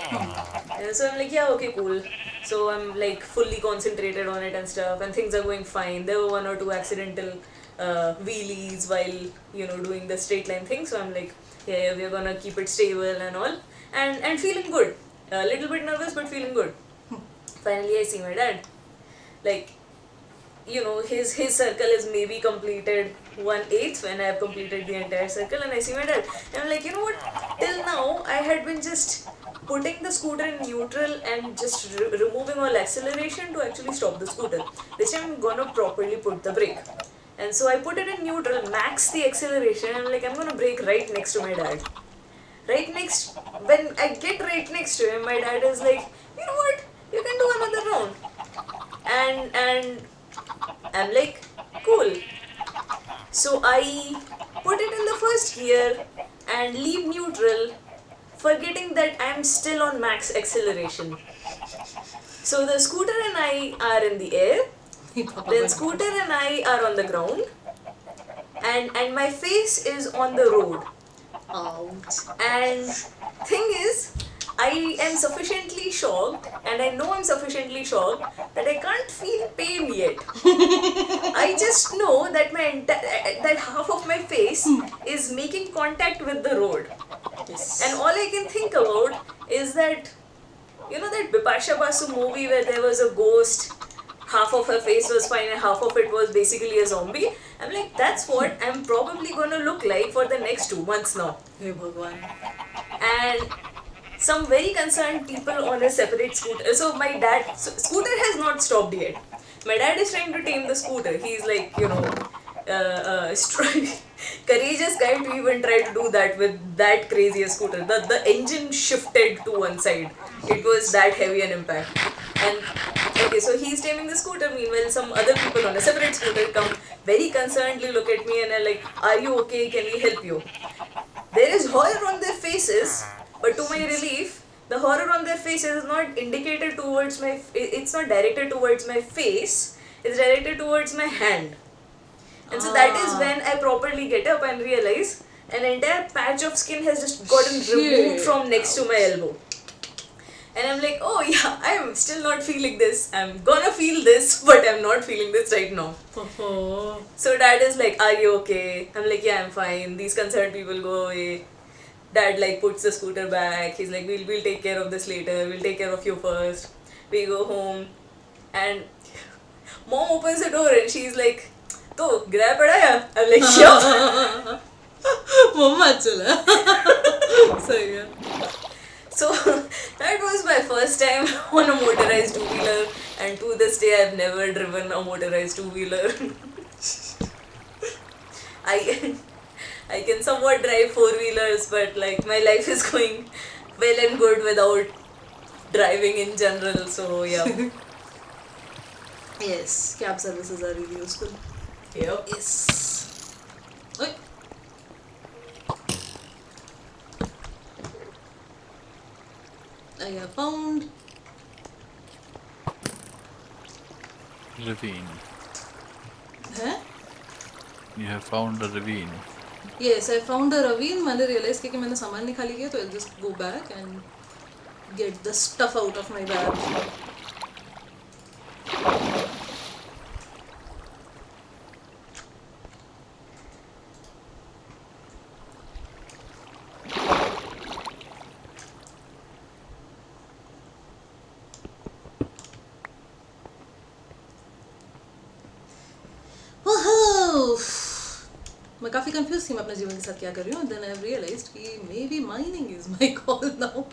And so I'm like, yeah, okay, cool. So I'm like fully concentrated on it and stuff, and things are going fine. There were 1 or 2 accidental wheelies while, you know, doing the straight line thing, so I'm like, yeah, we're gonna keep it stable and all, and feeling good. A little bit nervous but feeling good. Finally I see my dad, like, you know, his circle is maybe completed 1/8 when I have completed the entire circle, and I see my dad and I'm like, you know what, till now I had been just putting the scooter in neutral and just removing all acceleration to actually stop the scooter. This time I'm gonna properly put the brake, and so I put it in neutral, max the acceleration, and I'm like, I'm gonna brake right next to my dad. Right next, when I get right next to him, my dad is like, you know what, you can do another round. And I'm like, cool. So I put it in the first gear and leave neutral, forgetting that I'm still on max acceleration. So the scooter and I are in the air, then scooter and I are on the ground, and my face is on the road. Ouch. And thing is, I am sufficiently shocked, and I know I'm sufficiently shocked that I can't feel pain yet. I just know that that half of my face is making contact with the road. Yes. And all I can think about is that, you know, that Bipasha Basu movie where there was a ghost, half of her face was fine and half of it was basically a zombie. I'm like, that's what I'm probably gonna look like for the next 2 months now. Hey Bhagwan. And some very concerned people on a separate scooter. So my dad, scooter has not stopped yet. My dad is trying to tame the scooter. He's like, you know, courageous guy to even try to do that with that crazy a scooter. The engine shifted to one side. It was that heavy an impact. And okay, so he's taming the scooter. Meanwhile, some other people on a separate scooter come very concernedly look at me and are like, are you okay? Can we help you? There is horror on their faces, but to my relief, the horror on their faces is not indicated towards my, it's not directed towards my face, it's directed towards my hand. And so that is when I properly get up and realize an entire patch of skin has just gotten removed from next to my elbow. And I'm like, oh yeah, I'm still not feeling this. I'm gonna feel this, but I'm not feeling this right now. Oh. So dad is like, are you okay? I'm like, yeah, I'm fine. These concerned people go away. Dad like puts the scooter back. He's like, we'll take care of this later. We'll take care of you first. We go home, and mom opens the door and she's like, तो गिराया पड़ा है? I'm like, yeah. मम्मा चला सही है. So that was my first time on a motorized two-wheeler, and to this day I've never driven a motorized two-wheeler. I I can somewhat drive four-wheelers, but like my life is going well and good without driving in general. So yeah. Yes, cab services are really useful. Yep. Yes. Oi. I have found. Ravine. Huh? You have found a ravine. Yes, I found a ravine. मैंने realize किया कि मैंने सामान नहीं खाली किया, तो I'll just go back and get the stuff out of my bag. मैं काफ़ी कंफ्यूज थी मैं अपने जीवन के साथ क्या कर रही हूँ. देन आई हैव रियलाइज्ड कि may be mining is my call now.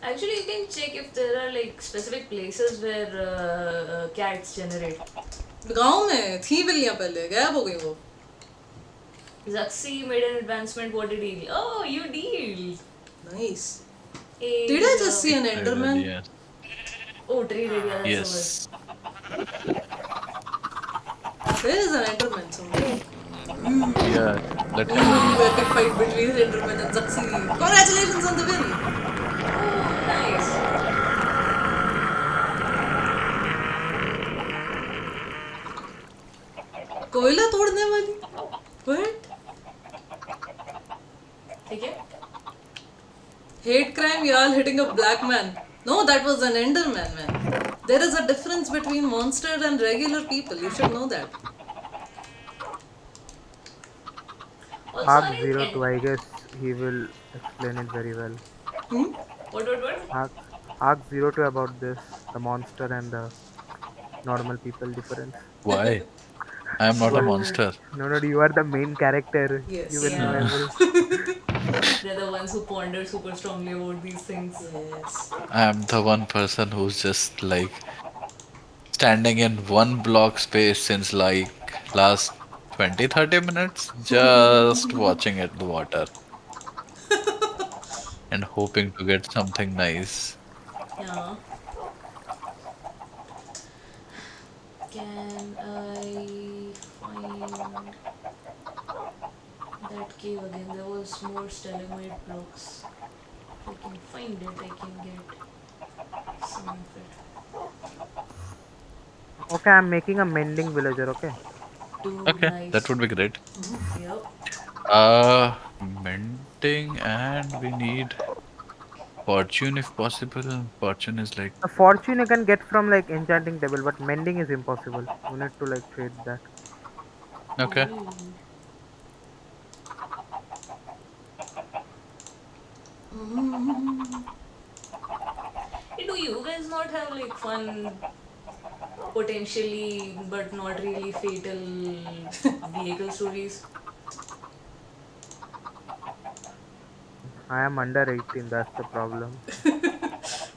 Actually, you can check if there are like specific places where cats generate. गांव में थी बिल्लियाँ पहले, गायब हो गई वो. Zuxxy made an advancement. What did he? Oh, you deal. Nice. Hey, Did I just see an Enderman? Yes. Oh, traded. Yeah, that's Yes. There is an Enderman somewhere. Yeah. Let him. Epic fight between Enderman and Zuxxy. Congratulations on the win. Oh, nice. कोयला तोड़ने वाली. What? ठीक है. Hate crime, y'all hitting a black man. No, that was an Enderman, man. There is a difference between monster and regular people. You should know that. Also, Arc on 02, I guess he will explain it very well. What? Arc 02 about this, the monster and the normal people difference. Why? I am not a monster. No, you are the main character. Yes. You will know Yeah. everything. They're the ones who ponder super strongly about these things. Yes. I am the one person who's just like standing in one block space since like last 20-30 minutes, just watching at the water and hoping to get something nice. Yeah. Can I find that cave again? There was more stalagmite blocks. If I can find it, I can get some of it. Okay, I'm making a mending villager, okay? Dude, Okay, nice. that would be great. Yep. Mending, and we need fortune if possible. Fortune is like, A fortune you can get from like enchanting table, but mending is impossible. You need to like trade that. okay. Ooh. Hey, do you guys not have like fun, potentially but not really fatal vehicle stories? I am under 18, that's the problem.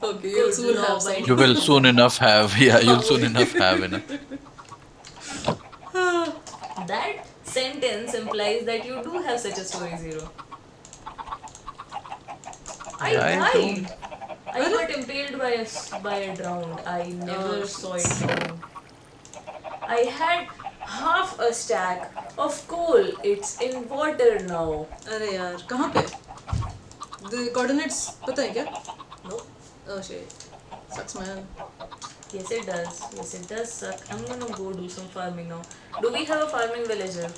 Okay, you'll soon Good have law, some. You will soon enough have, yeah, you'll soon enough have enough. That sentence implies that you do have such a story, Zero. I I died. I got impaled by a drowned. I never saw it coming. I had half a stack of coal. It's in water now. अरे यार कहाँ पे? The coordinates पता है क्या? No. Oh shit. Sucks man. Yes, it does. Yes, it does suck. I'm gonna go do some farming now. Do we have a farming villager?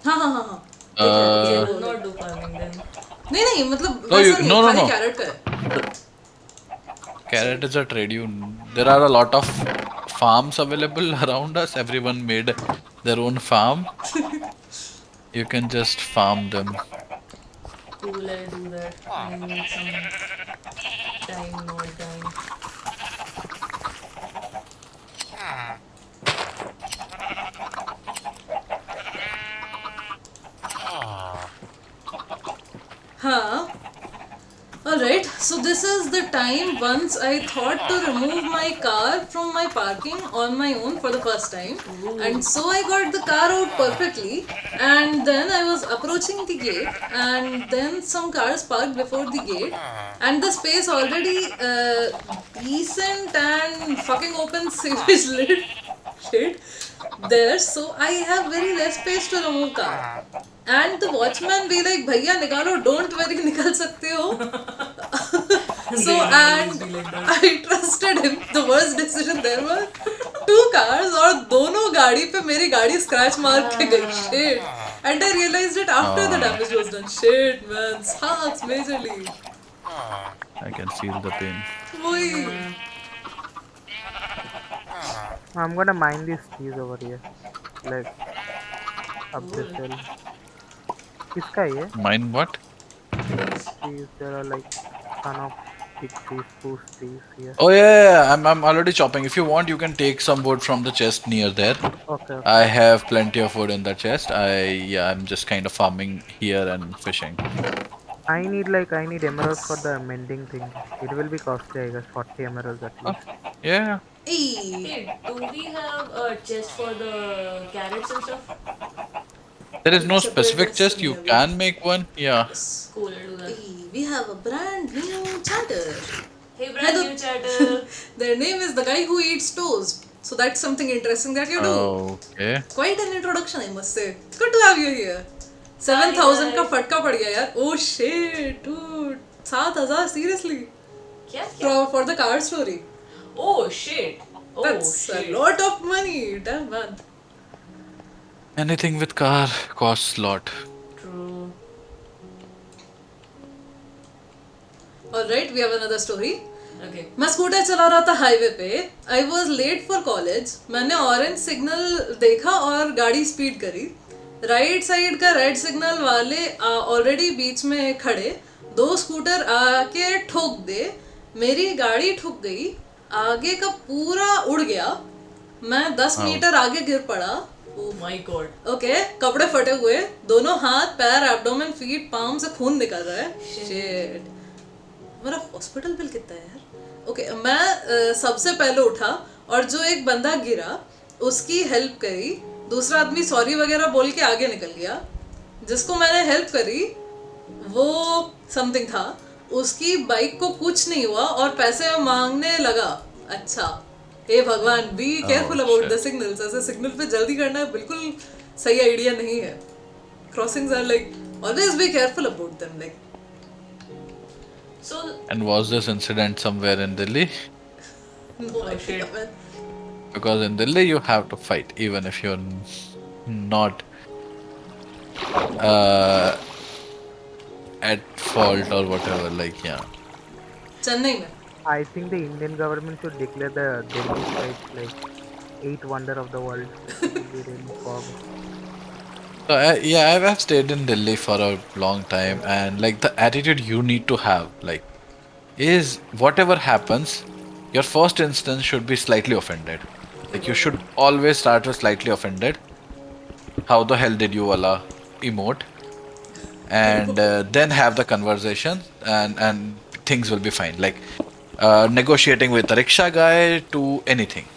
हाँ हाँ हाँ हाँ. Okay, Uh, we'll not do farming then. नहीं मतलब no, वैसा नहीं है, no, no, खाली no. कैरेट का है. Carrot is a trade. There are a lot of farms available around us. Everyone made their own farm. You can just farm them. Cool, I'll do that. I need some time, not dying. हाँ. Alright, so this is the time once I thought to remove my car from my parking on my own for the first time. And so I got the car out perfectly. And then I was approaching the gate, and then some cars parked before the gate. And the space already decent and fucking open sewage lid shit there, so I have very less space to remove car. And the watchman be like, भैया निकालो, don't worry, निकाल सकते हो. So They will always and be like that. I trusted him. The worst decision there was 2 cars और दोनों गाड़ी पे मेरी गाड़ी scratch मार के गई. Shit. And I realized it after the damage was done. Shit man, sucks majorly. I can feel the pain. वही. I'm gonna mine these trees over here, like up this Cool. hill. किसका है ये? Mine what? These trees, there are like ton of big trees, spruce trees here. Oh yeah. I'm already chopping. If you want, you can take some wood from the chest near there. Okay, I okay. have plenty of wood in the chest. I'm just kind of farming here and fishing. I need emeralds for the mending thing. It will be costly, I guess, 40 emeralds at Oh, least. yeah. Hey. Hey, do we have a chest for the carrots and stuff? There is no Separate specific chest chest. नहीं You है अभी. can make one. Yeah. Yes. Cool, I'll do that. Hey, we have a brand new chatter. Hey, brand Hello. new chatter. Their name is the guy who eats toast. So that's something interesting that you do. Okay. Quite an introduction, I must say. It's good to have you here. 7,000 का फटका पड़ गया यार. Oh shit, dude. 7,000 seriously क्या क्या? for the car story. Oh shit. Oh That's a shit. lot of money. Damn man. Anything with car costs a lot. True. Alright, we have another story. Okay. मैं scooter चला रहा था highway पे. I was late for college. मैंने orange signal देखा और गाड़ी speed करी. राइट साइड का रेड सिग्नल वाले ऑलरेडी बीच में खड़े. 2 स्कूटर आके ठोक दे. मेरी गाड़ी ठुक गई. आगे का पूरा उड़ गया. मैं 10 मीटर आगे गिर पड़ा. Oh my god. ओके, कपड़े फटे हुए. दोनों हाथ पैर एब्डोमेन फीट पाम से खून निकल रहा है. शिट. मेरा हॉस्पिटल बिल कितना है यार. ओके, मैं सबसे पहले उठा और जो एक बंदा गिरा उसकी हेल्प करी. दूसरा आदमी सॉरी वगैरह बोल के आगे निकल गया. जिसको मैंने हेल्प करी वो समथिंग था. उसकी बाइक को कुछ नहीं हुआ और पैसे मांगने लगा. अच्छा, हे भगवान, be careful about the signals. ऐसे सिग्नल पे जल्दी करना बिल्कुल सही आइडिया नहीं है. Crossings are like always be careful about them. Like So. And was this incident somewhere in Delhi? no Oh, idea, shit. man. Because in Delhi you have to fight even if you're not uh, at fault or whatever. Like yeah. Chennai में. I think the Indian government should declare the Delhi site like 8th wonder of the world. It will be really fog. So yeah, I've stayed in Delhi for a long time, and like the attitude you need to have, like, is whatever happens, your first instance should be slightly offended. Like you should always start with slightly offended. How the hell did you Allah emote? And then have the conversation, and things will be fine. Like negotiating with a rickshaw guy to anything.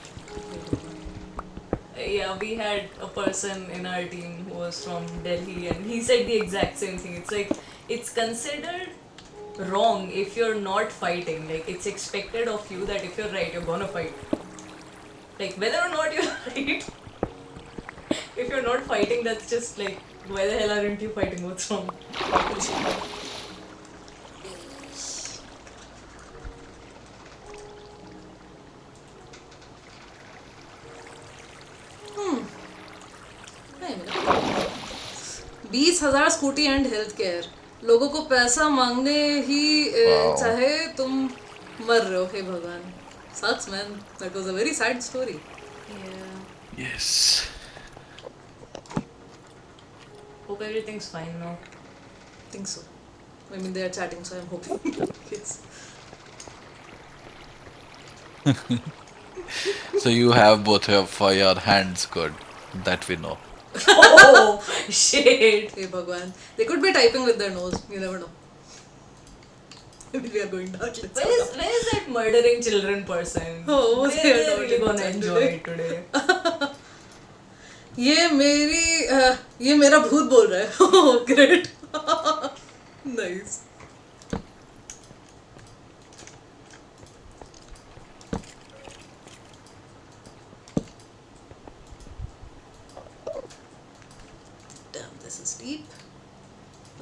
Yeah, we had a person in our team who was from Delhi and he said the exact same thing. It's like, it's considered wrong if you're not fighting. Like, it's expected of you that if you're right, you're gonna fight. Like, whether or not you're right, if you're not fighting, that's just like, why the hell aren't you fighting? What's wrong? 20,000 scooty and health care, लोगों को पैसा मांगने ही Wow. चाहे तुम मर रहे हो, हे भगवान. Sucks man, that was a very sad story. Yeah. Yes. Hope everything's fine now. Think so. I mean, they are chatting, so I'm hoping. Yes. So you have both for your hands good. That we know. Oh shit! Hey Bhagwan. They could be typing with their nose. You never know. Maybe we are going dark. Let's go now. Where is that murdering children person? Oh, was They're there really not gonna in enjoy today? it today. ये मेरा भूत बोल रहा है. Oh, great. Nice. Damn, this is deep.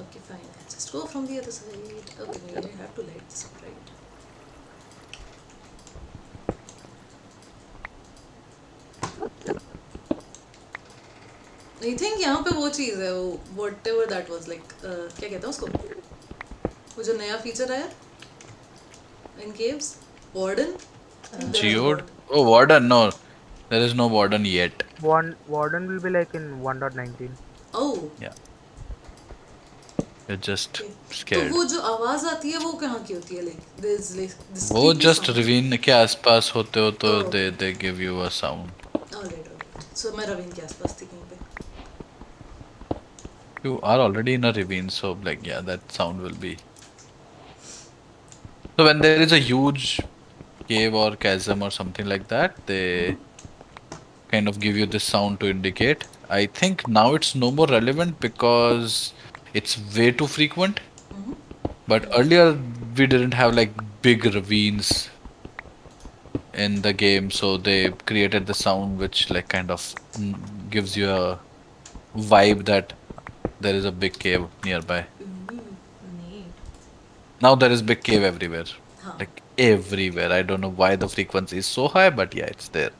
Okay, fine. Let's just go from the other side. Okay, maybe I have to light this up, right? I think यहाँ पे वो चीज़ है, वो whatever that was, like क्या कहते हैं उसको, वो जो नया फीचर आया in caves, warden. I think there is a Geode? warden. Oh, warden. No, there is no warden yet. Warden will be like in 1.19. Oh, Yeah, you're just okay. तो scared. वो जो आवाज आती है वो कहाँ की होती है, like this वो creepy just sound. ravine के आसपास होते हो तो Oh, okay. they give you a sound. Alright. So मैं रवीन के आसपास थी कहीं पे. You are already in a ravine, so like yeah, that sound will be. So when there is a huge cave or chasm or something like that, they kind of give you this sound to indicate. I think now it's no more relevant because it's way too frequent. But earlier we didn't have like big ravines in the game, so they created the sound which like kind of gives you a vibe that there is a big cave nearby. Neat. Now there is big cave everywhere. हाँ. Like everywhere. I don't know why the frequency is so high, but yeah, it's there.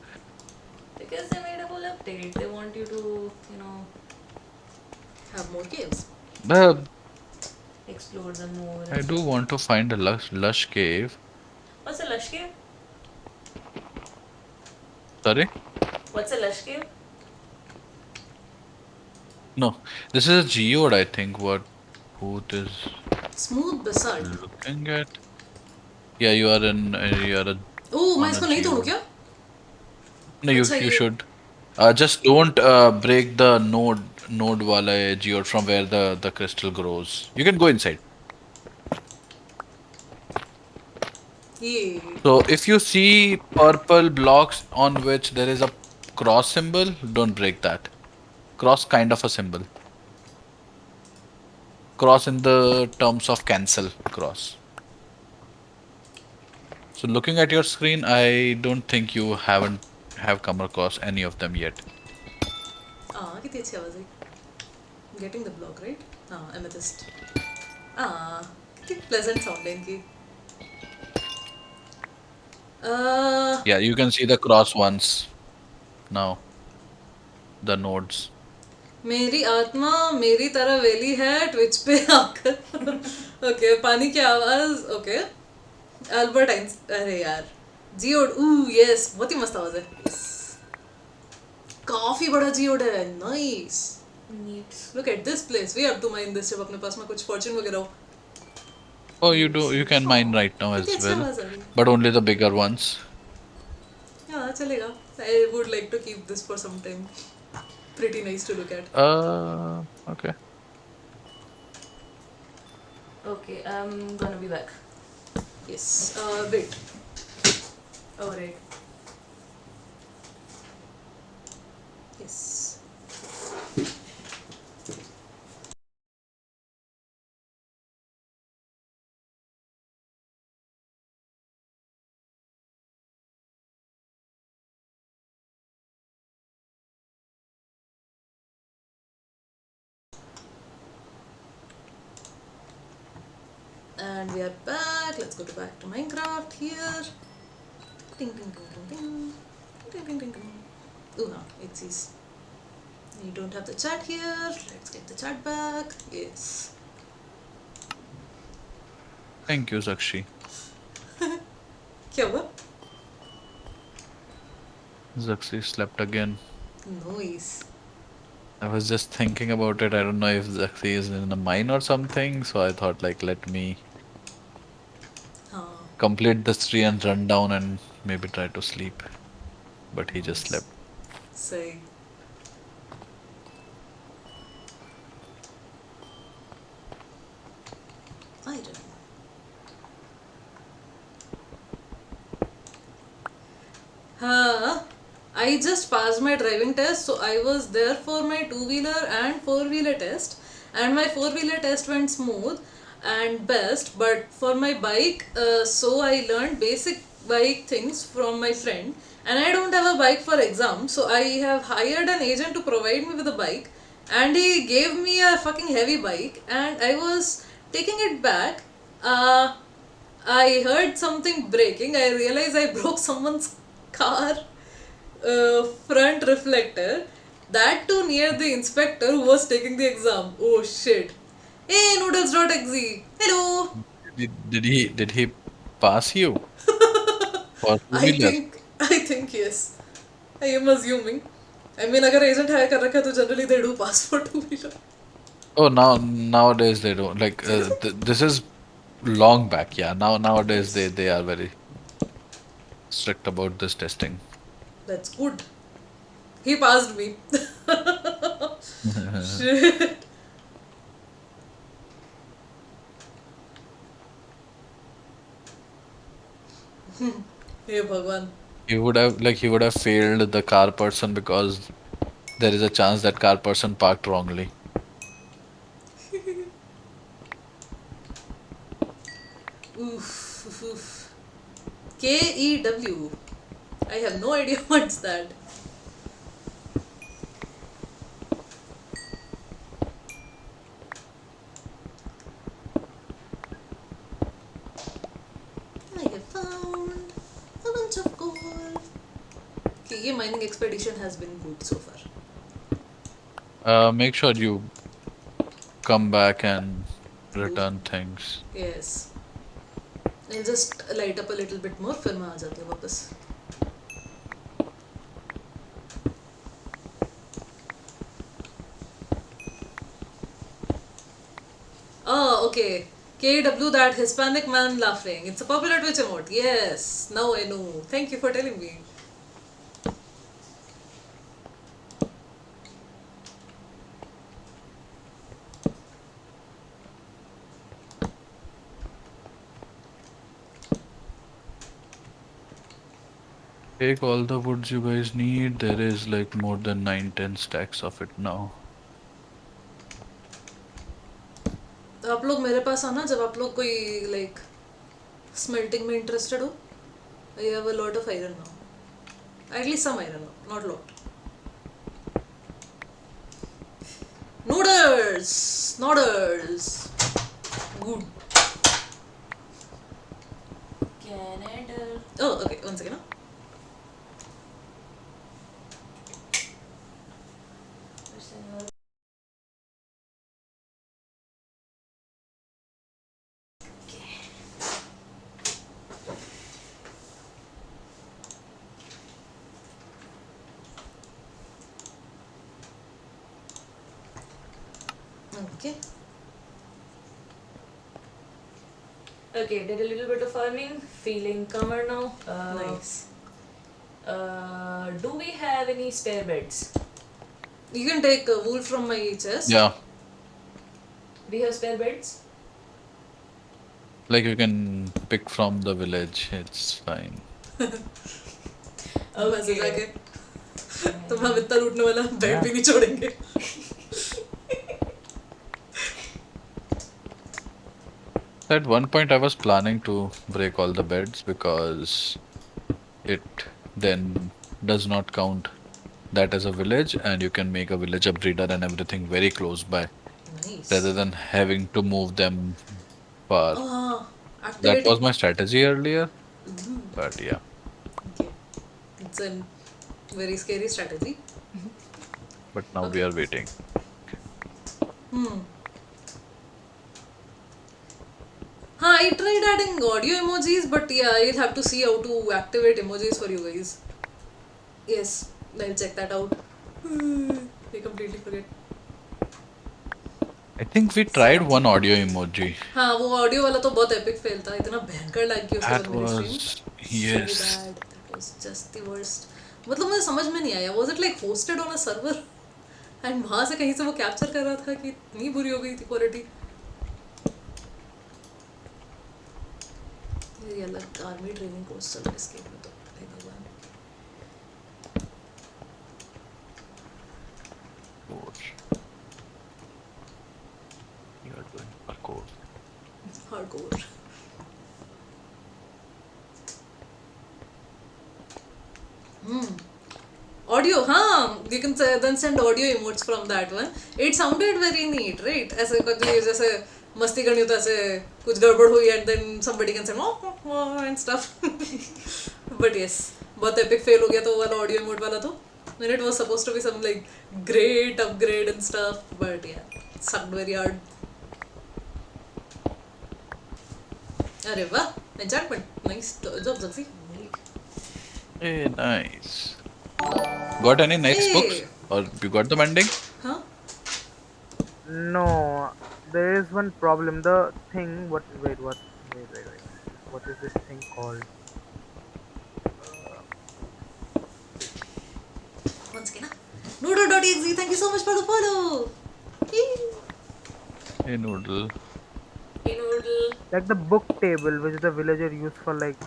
Because they made a whole update. They want you to, Have more caves. But explore them more I and do stuff. want to find a lush cave. What's a lush cave? Sorry? What's a lush cave? No, this is a geode, I think. What Bhoot is Smooth basalt. looking at. Yeah, you are in. You are Oh, मैं on a इसको नहीं तोड़ूं geode. क्या? No, अच्छा you ये. should. Just don't break the node wala geode from where the crystal grows. You can go inside. ये. So if you see purple blocks on which there is a cross symbol, don't break that. Cross kind of a symbol. Cross in the terms of cancel cross. So looking at your screen, I don't think you have come across any of them yet. हाँ, कितनी अच्छी आवाज है. Getting the block right? हाँ, amethyst. कितनी pleasant sound है इनकी. Yeah, you can see the cross ones now. The nodes. मेरी आत्मा मेरी तरह वेली है ट्विच पे आकर. ओके, पानी की आवाज. Okay, Albert Einstein. अरे यार, जियोड. यस, बहुत ही मस्त आवाज है. काफी बड़ा जियोड है. Nice. Neat. Look at this place. We have to mine this जब अपने पास में कुछ फॉर्च्यून वगैरह हो. Oh, you can mine right now कितनी as अच्छी well, आवाज आ रही है. but only the bigger ones. हाँ, चलेगा. I would like to keep this for some time. Pretty nice to look at. Okay. Okay, I'm gonna be back. Yes. Wait. Oh, right. Yes. And we are back. Let's go back to Minecraft here. Ding ding ding ding ding. Ding ding ding ding. Oh no, it says. You don't have the chat here. Let's get the chat back. Yes. Thank you, Zuxxy. क्या हुआ? Zuxxy slept again. Noise. I was just thinking about it. I don't know if Zuxxy is in a mine or something, so I thought like let me हाँ. complete this tree and run down and maybe try to sleep. But he just slept. सही. Iron. Huh. I just passed my driving test, so I was there for my two-wheeler and four-wheeler test, and my four-wheeler test went smooth and best. But for my bike, so I learned basic bike things from my friend, and I don't have a bike for exam, so I have hired an agent to provide me with a bike, and he gave me a fucking heavy bike, and I was taking it back. I heard something breaking. I realized I broke someone's car front reflector. That too near the inspector who was taking the exam. Oh shit. Hey, noodles.exe. Hello. Did he pass you for two I wheelers? think I think yes. I am assuming. I mean, अगर agent hire कर रखा है तो generally they do pass for two wheeler. Oh, nowadays they don't like this is long back. Yeah, nowadays they Yes. they are very strict about this testing. That's good. He passed me. Shit. Hey Bhagwan. He would have failed the car person because there is a chance that car person parked wrongly. Oof, oof, oof. KEW. I have no idea what's that. I have found a bunch of gold. Okay, ये mining expedition has been good so far. Make sure you come back and Do return things. yes. I'll just light up a little bit more. फिर मैं आ जाती हूँ वापस. Oh, okay. KW, that Hispanic man laughing. It's a popular Twitch emote. Yes. Now I know. Thank you for telling me. Take all the woods you guys need. There is like more than 9-10 stacks of it now. तो आप लोग मेरे पास आना जब आप लोग कोई like smelting में interested हो. I have a lot of iron now. At least some iron now, not lot. Noodles! Noodles! Good. Canada. Oh, okay. One second. Huh? Okay. Okay, did a little bit of farming, feeling calmer now. Nice. Do we have any spare beds? You can take wool from my chest. Yeah, We have spare beds? like you can pick from the village. It's fine. वैसे जाके तुम हम इतना लूटने वाला bed भी नहीं छोड़ेंगे. At one point, I was planning to break all the beds because it then does not count that as a village, and you can make a village breeder and everything very close by rather Nice. than having to move them far. That was Activating. my strategy earlier, but yeah. Okay. It's a very scary strategy. but now we Okay. are waiting. I tried adding audio emojis, but yeah, I'll have to see how to activate emojis for you guys. Yes, I'll check that out. I completely forget. I think we tried one audio emoji. हाँ वो audio वाला तो बहुत epic fail था इतना भयंकर लग गया उसके बाद That मेरी stream was so yes. Bad that was just the worst मतलब मुझे समझ में नहीं आया was it like hosted on a server and वहाँ से कहीं से वो कैप्चर कर रहा था कि इतनी बुरी हो गई थी क्वालिटी ये अलग आर्मी ट्रेनिंग कोर्स चल रहा है इसके में तो हे भगवान You are doing parkour. Hardcore audio हाँ you can then send audio emotes from that one it sounded very neat right ऐसे कुछ जैसे मस्ती करनी हो तो ऐसे कुछ गड़बड़ हुई and then somebody can say oh and stuff but yes बहुत epic fail हो गया तो वो वाला audio emote वाला तो when it was supposed to be some like great upgrade and stuff but yeah sucked very hard अरे वाह enchantment nice job Zuxxy Hey, nice. Got any nice books? hey Or you got them ending? huh No, there is one problem. The thing. What is this thing called? once again Noodle.exe thank you so much for the follow Yee. Hey, Noodle. Noodle. Like the book table, which the villager used for like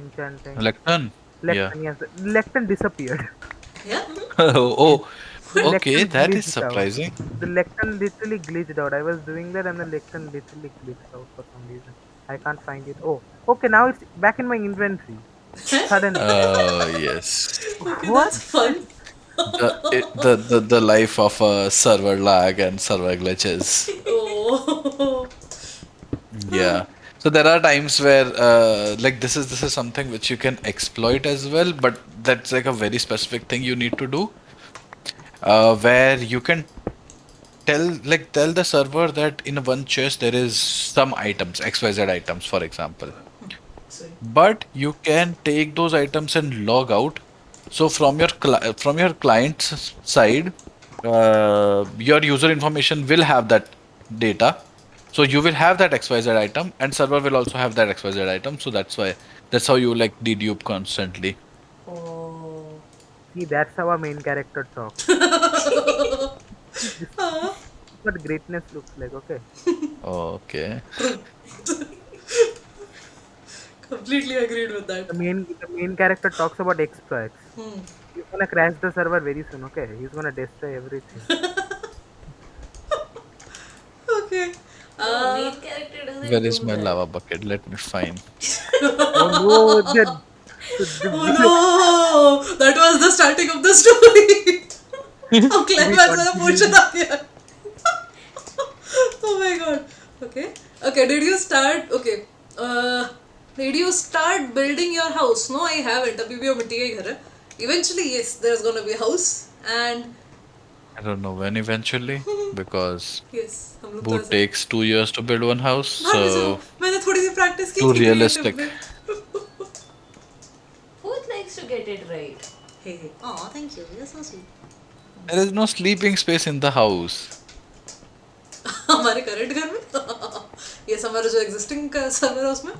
enchanting. Lectern? Yeah. Lectern, yes. Lectern disappeared. yeah Oh, The okay. lectern That is glitched out. surprising. The lectern literally glitched out. I was doing that and the lectern literally glitched out for some reason. I can't find it. Oh, okay. Now it's back in my inventory. Suddenly. Yes. okay What? that's fun The life of a server lag and server glitches. oh Yeah. So there are times where like this is something which you can exploit as well, but that's like a very specific thing you need to do. Where you can tell the server that in one chest there is some items, XYZ items, for example. sorry But you can take those items and log out. So from your client's side, your user information will have that data. So you will have that XYZ item, and server will also have that XYZ item. So that's how you like dedupe constantly. oh See, that's how a main character talks. This is what greatness looks like. Okay. Okay. true completely agreed with that The main character talks about exploits. He's gonna crash the server very soon. Okay. He's gonna destroy everything. okay No, main character doesn't Where do is my that. lava bucket? Let me find. Oh no! The oh village. no that was the starting of the story how climax वाला portion आ गया oh my god okay did you start okay did you start building your house no I haven't अभी भी वो मिट्टी का ही घर है eventually yes there's gonna be a house and I don't know when eventually because yes हम लोग तो Boot ऐसे takes 2 years to build one house, भाग जाओ so मैंने थोड़ी सी प्रैक्टिस की too थी क्रिएटिव realistic. में Both likes to get it right. hey oh thank you you're so sweet There is no sleeping space in the house. हमारे current घर में यस हमारा जो एग्जिस्टिंग सर्वर है उसमें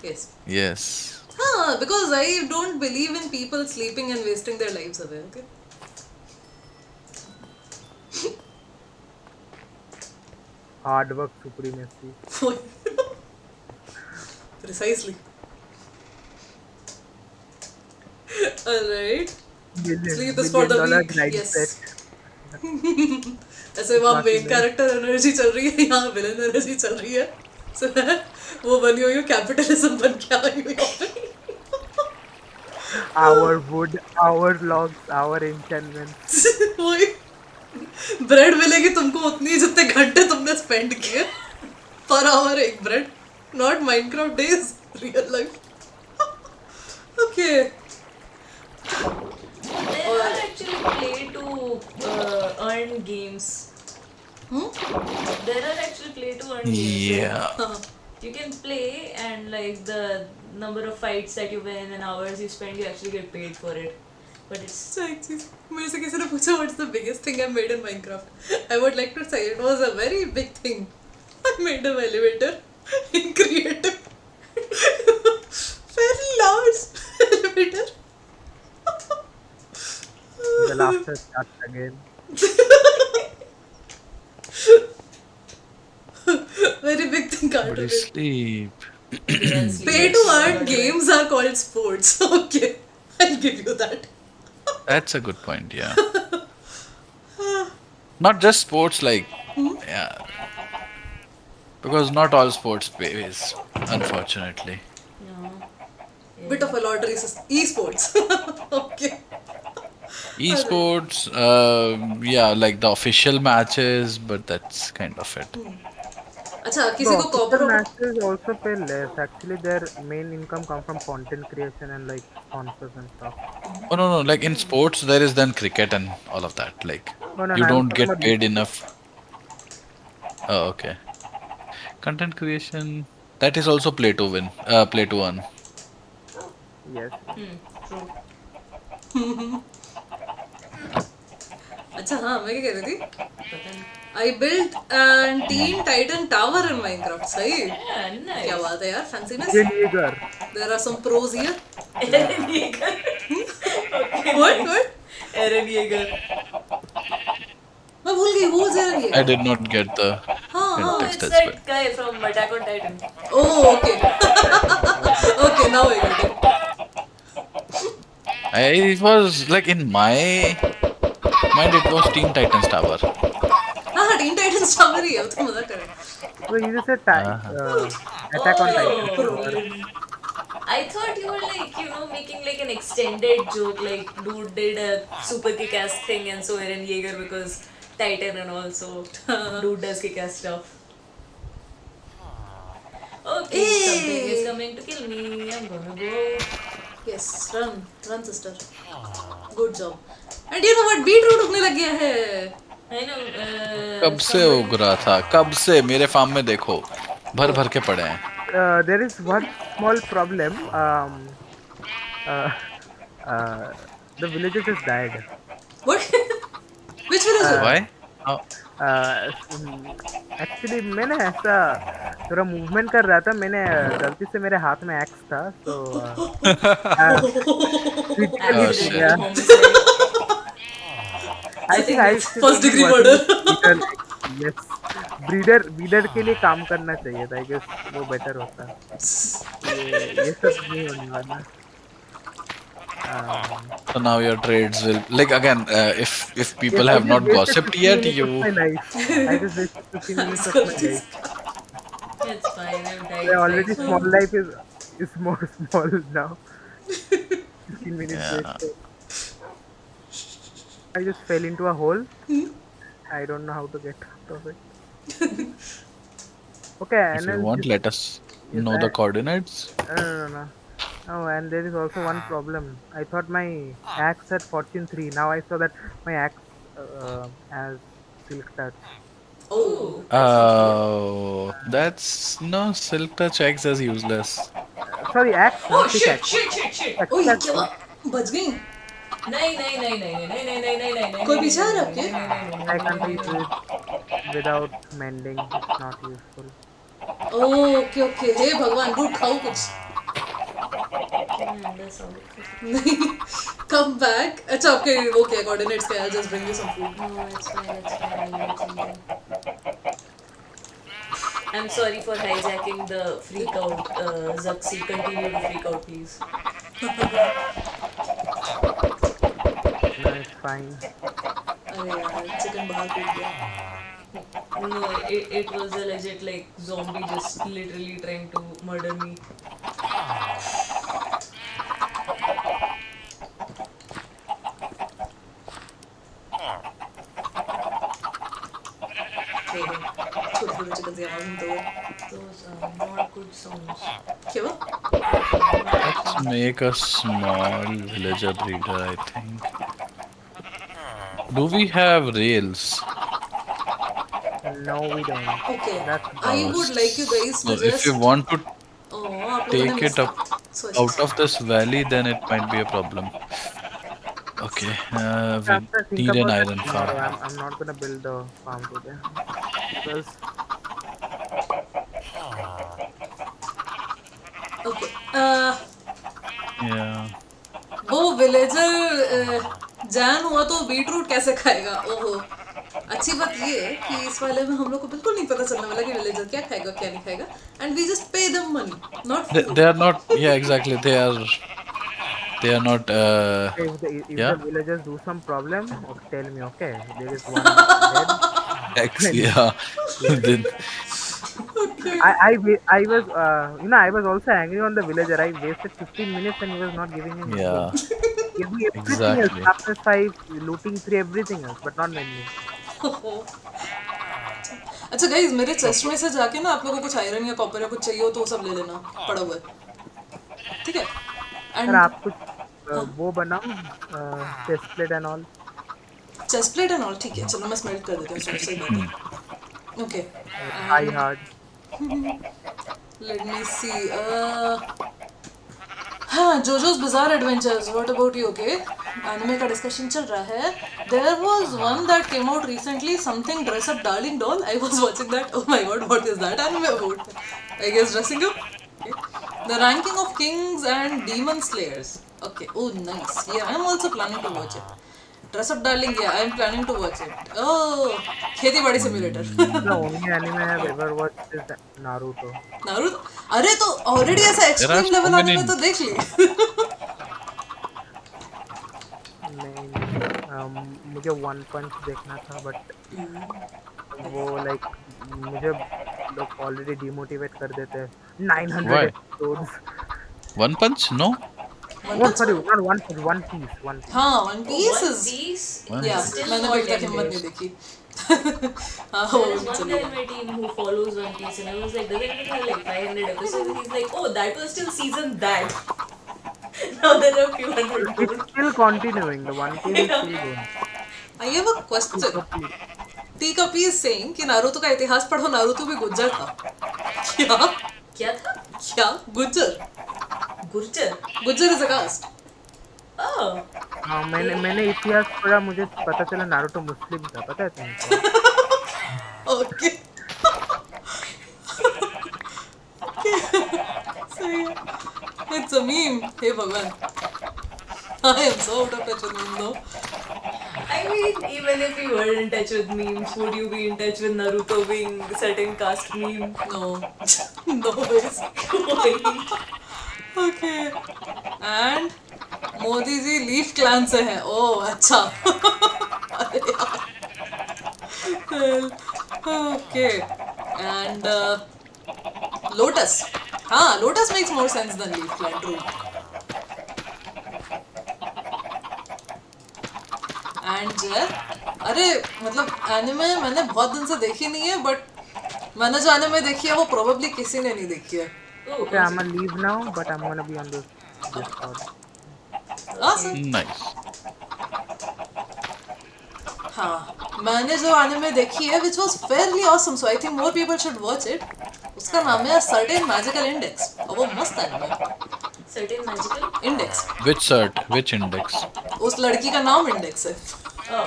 यस Yes. हाँ because I don't believe in people sleeping and wasting their lives away okay Hard work supremacy. precisely alright sleep is for the $1 weak grind yes set. ऐसे वहाँ बाकी main character energy चल रही है यहाँ villain energy चल रही है so, वो बनी हुई है कैपिटलिज्म बन के आई हुई यहाँ पे Our wood, our logs, our enchantments. वही ब्रेड मिलेगी तुमको उतनी जितने घंटे तुमने स्पेंड किए पर आवर एक bread not Minecraft days real life okay There are actually play to earn games. There are actually play to earn games. Yeah. You can play and like the number of fights that you win and hours you spend, you actually get paid for it. But it's अच्छा एक चीज मेरे से किसी ने पूछा what's the biggest thing I made in Minecraft I would like to say it was a very big thing I made a elevator in creative very large elevator. The laughter starts again. Very big thing, can't But you relate. sleep. yes, Pay to earn games are called sports. Okay, I'll give you that. That's a good point, yeah. Not just sports, like, yeah. Because not all sports pays, unfortunately. No. Bit of a lottery system. Esports. Okay. Esports, yeah, like the official matches, but that's kind of it. अच्छा The किसी को official copper matches also pay less. Actually, their main income come from content creation and like sponsors and stuff. Oh, no, no, like in sports, there is then cricket and all of that. Like, No, no, you no. I'm don't talking get about paid esports. enough. Oh, okay. Content creation, that is also play to win, play to earn. Yes. True. अच्छा हाँ मैं क्या कह रही थी But then, I built an teen titan tower in Minecraft सही yeah, nice. क्या बात है यार fanciness Jill Yeager. there are some pros here Eren Yeager. Okay, what nice. what Eren Yeager. मैं भूल गई वो जरा ये I did not get the हाँ हाँ Oh, context it's as well. that guy from Attack on Titan. oh okay okay now I got it It was like in my mind, it was Teen Titans Tower. हाँ हाँ teen titans tower ही है वो तो मजा करे So you just said Attack on Titan. Oh, I thought you were like, making like an extended joke, like dude did a super kick-ass thing and so Eren Yeager because Titan and also dude does kick-ass stuff. Okay, something is coming to kill me. I'm gonna go. yes run sister good job and you know what beetroot उगने लग गया है I know. कब से उग रहा था? कब से? मेरे फार्म में देखो, भर भर के पड़े हैं. There is one small problem. Uh, the villagers just died. what which villager Why? Oh, actually मैंने ऐसा थोड़ा मूवमेंट कर रहा था मैंने गलती से मेरे हाथ में एक्स था तो oh shit. Accidental homicide. I think I first degree murder yes breeder के लिए काम करना चाहिए था आई गेस वो बेटर होता ये सब नहीं होने वाला So now your trades will, like, again, if people have not gossiped yet, you I just wasted 15 minutes of my life. It's fine. I've died. Yeah, already twice. small life is more small now. 15 minutes yeah. wasted. I just fell into a hole. I don't know how to get out of it. Okay, If and you then want, let us know the coordinates. no. Oh, and there is also one problem. I thought my axe had fortune 3. Now I saw that my axe has silk touch. oh Oh, that's no, Silk Touch X is useless. Sorry, axe. Oh not shit! pickaxe. Shit! oh ये Axe. क्या बच गई नहीं कोई पीछे आ रहा है आपके I can't reach it without mending. It's not useful. Okay okay hey भगवान रूट खाओ कुछ नहीं कम बैक अच्छा आपके वो क्या कोऑर्डिनेट्स क्या है just bring you some food No, it's fine. I'll eat something. I'm sorry for hijacking the freak out. Zuxxy, continue to freak out, please. No, it's fine. अरे यार चिकन बाहर कूद गया No, it was a legit like zombie just literally trying to murder me. छोटे छोटे chicken की आवाज सुनते हुए Those are not good sounds. क्या हुआ Let's make a small villager breeder, I think. Do we have rails? No, we don't. Okay, That's I Uh, bad. would like you guys to so if you just. want to Oh, आप लोगों ने take miss it up so out अच्छा. of this valley, then it might be a problem. Okay, we After I think need an about that iron farm. tomorrow, I'm not gonna build the farm today because Okay. Yeah. वो villager Jain हुआ तो beet root कैसे खाएगा? ओहो. अच्छी बात ये है कि इस वाले में हम लोग को बिल्कुल नहीं पता चलने वाला कि विलेजर क्या खाएगा क्या नहीं खाएगा, and we just pay them money, not They food. are not. Yeah, exactly. They are not. if Yeah. the villagers do some problem, okay, tell me. Okay, there is one dead. Then Yeah. yeah, Then Okay. I was I was also angry on the villager. I wasted 15 minutes and he was not giving me wood. yeah. Give me everything else. Exactly. Chapter 5, looting 3, everything else, but not mending. अच्छा guys, मेरे chest में से जाके ना आप लोगों को कुछ आयरन या कॉपर या कुछ चाहिए हो तो वो सब ले लेना, पड़ा हुआ है, ठीक है? सर एंड आप कुछ वो बनाओ chest plate and all chest plate and all, ठीक है, चलो मैं स्मेल्ट कर देती हूँ, सही बात Hmm. है. Okay, high and hard let me see. हाँ, JoJo's bizarre adventures, what about you? Okay, anime का डिस्कशन चल रहा है. There was one that came out recently, something dress up darling doll. I was watching that. Oh my god, what is that anime about? I guess dressing up. The ranking of kings and demon slayers. Okay, oh nice. Yeah, I'm also planning to watch it. Dress up darling, yeah, I'm planning to watch it. Oh, खेती बाड़ी simulator. The only anime I have ever watched is Naruto Naruto. अरे तो already ऐसा There are extreme so level आने में many. तो देख ली. नहीं नहीं मुझे वन पंच देखना था बट वो लाइक मुझे लोग ऑलरेडी डिमोटिवेट कर देते हैं 900 Why? Episodes One Punch? No. One वो punch. Sorry not one punch one piece हाँ, वन Oh, पीस One इज. Piece One. या is still मैंने not अभी तक हिम्मत ended. नहीं देखी. हाँ, हो There is one guy चलिए. in my team who follows One Piece, and I was like, does it have like 500 episodes? And he's like, oh, that was still season that. Now there are a few hundred it's more. Still continuing the one piece is still going I have a question. टी कपी is saying कि Naruto का इतिहास पढ़ो, Naruto भी गुज्जर था. क्या? क्या था? क्या? Gujjar. Gurjar. Gujjar is a caste. Oh. हाँ मैंने इतिहास पढ़ा मुझे पता चला नारुतो मुस्लिम था पता है तुमको ओके. सही है. It's a meme. हे भगवान. I am so out of touch with meme though. I mean, even if you were in touch with memes, would you be in touch with Naruto being certain caste meme? No. No ways. Okay. And Modi ji leaf clan से हैं. Oh अच्छा. अरे यार. Okay. And lotus. हाँ, lotus makes more sense than leaf clan, true. And Jay, अरे मतलब anime मैंने बहुत दिन से देखी नहीं है, बट मैंने जो एनिमे देखी है वो प्रोबेबली किसी ने नहीं देखी है. Oh, Okay, I'm gonna leave now, but I'm gonna be on this Discord. Awesome. Nice. हाँ, मैंने जो एनिमे देखी है which was fairly awesome, so I think more people should watch it. उसका नाम है Certain Magical Index और वो मस्त एनिमे है. certain magical. Index. Which cert? Which index? उस लड़की का नाम इंडेक्स है. Oh.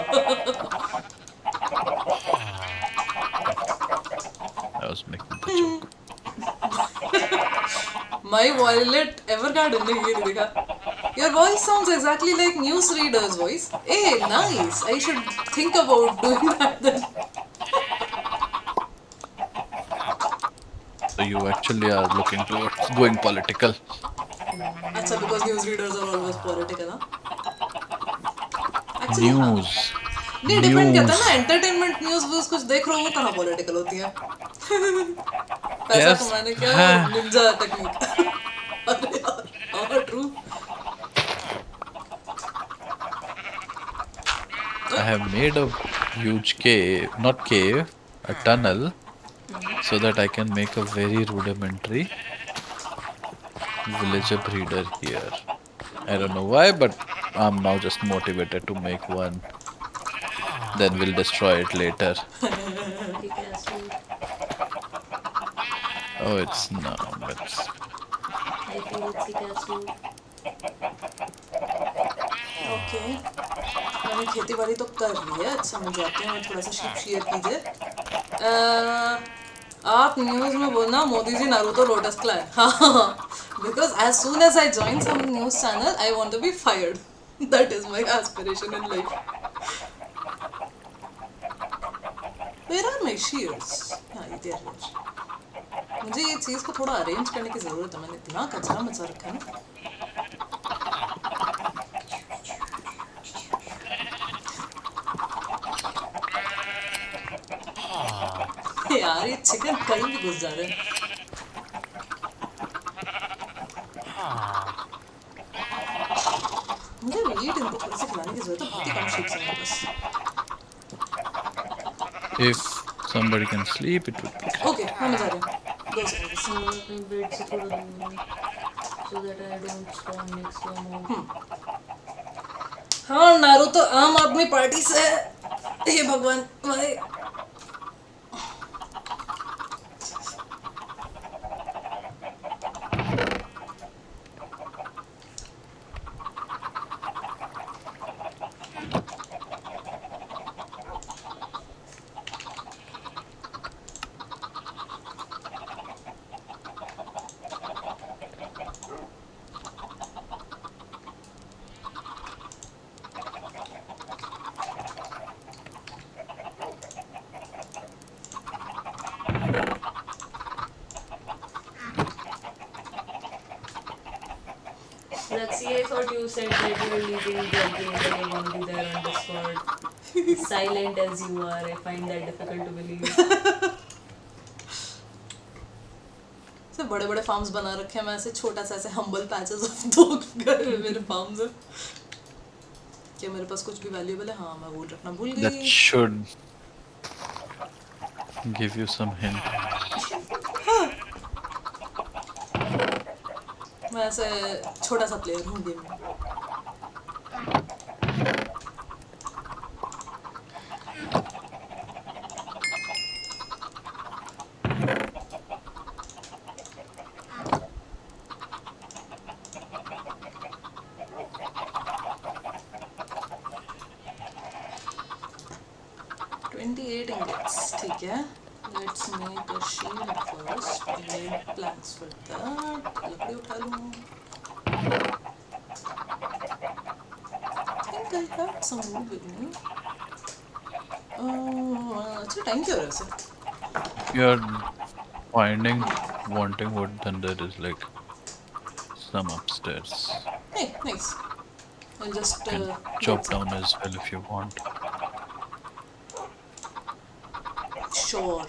I was making the joke. My wallet ever garden ने ये नहीं देखा. Your voice sounds exactly like news reader's voice. Hey, nice. I should think about doing that then. So you actually are looking towards going political. अच्छा, because news readers are always political, huh? Actually, हाँ. News. नहीं, depend करता है News. ना. Entertainment news views कुछ देख रहे हो वो कहाँ पॉलिटिकल होती है. पैसा Yes. कमाने क्या हाँ. Ninja technique. अरे यार, हाँ true. I have made a huge cave, not cave, a tunnel, so that I can make a very rudimentary villager breeder here. I don't know why, but I'm now just motivated to make one. then we'll destroy it later. Kick ass, dude. Oh, it's no, it's I feel it's kick ass, dude. Okay मैंने खेती बाड़ी तो कर ली है समझ जाते हैं मैं थोड़ा सा शीप शेयर कीजिए आप न्यूज़ में बोलना Modi ji Naruto lotus clan हाँ because as soon as I join some news channel I want to be fired that is my aspiration in life where are my cheers हाँ ये देयर मुझे ये चीज़ को थोड़ा अरेंज करने की ज़रूरत है मैंने इतना कचरा मचा रखा है ना यार ये चिकन कहीं भी घुस जा रहे हैं मुझे मीट इनको थोड़ी सी खिलाने की जरूरत है बहुत ही कम शीप्स हैं बस if somebody can sleep, it would be great. Okay मैं जा रही हूँ 2 सेकंड अपने बेड से थोड़ा दूर so that I don't spawn next to a mob. हाँ नारुतो आम आदमी पार्टी से हे भगवान भाई Zuxxy, I thought you said that you were leaving the game and I won't be there on Discord. Silent as you are, I find that difficult to believe. से बड़े बड़े farms बना रखे हैं मैं ऐसे छोटा सा ऐसे हम्बल पैचेस ऑफ 2 घर में मेरे फार्म्स हैं क्या मेरे पास कुछ भी वैल्यूएबल है हाँ मैं बोल रखना भूल That गई should give you some hint. मैं ऐसे छोटा सा प्लेयर हूँ गेम में $28 ingots ठीक है let's make a shield first I need planks for that लकड़ी उठा लूँ I think I have some wood with me अच्छा टाइम क्या हो रहा है वैसे You're finding, wanting wood, then there is like some upstairs. hey nice I'll just You can chop down as well if you want. sure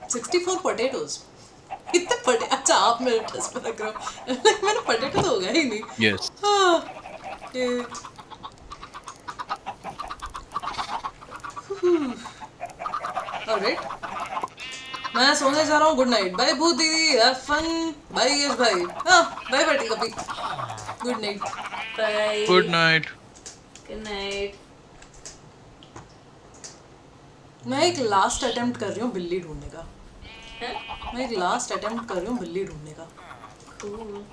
64 potatoes इतने पटे अच्छा आप मेरे ठस पे लग रहे हो मैंने पटेटो तो होगा ही नहीं Yes. हाँ ये ऑलराइट मैं सोने जा रहा हूँ गुड नाइट बाय भूत दीदी हैव फन बाय यश भाई हाँ बाय बेटी कभी good night Bye. Good night. Good night. मैं एक लास्ट अटेम्प्ट कर रही हूँ बिल्ली ढूंढने का Huh? मैं एक लास्ट अटेम्प्ट कर रही हूँ बिल्ली ढूंढने का Cool.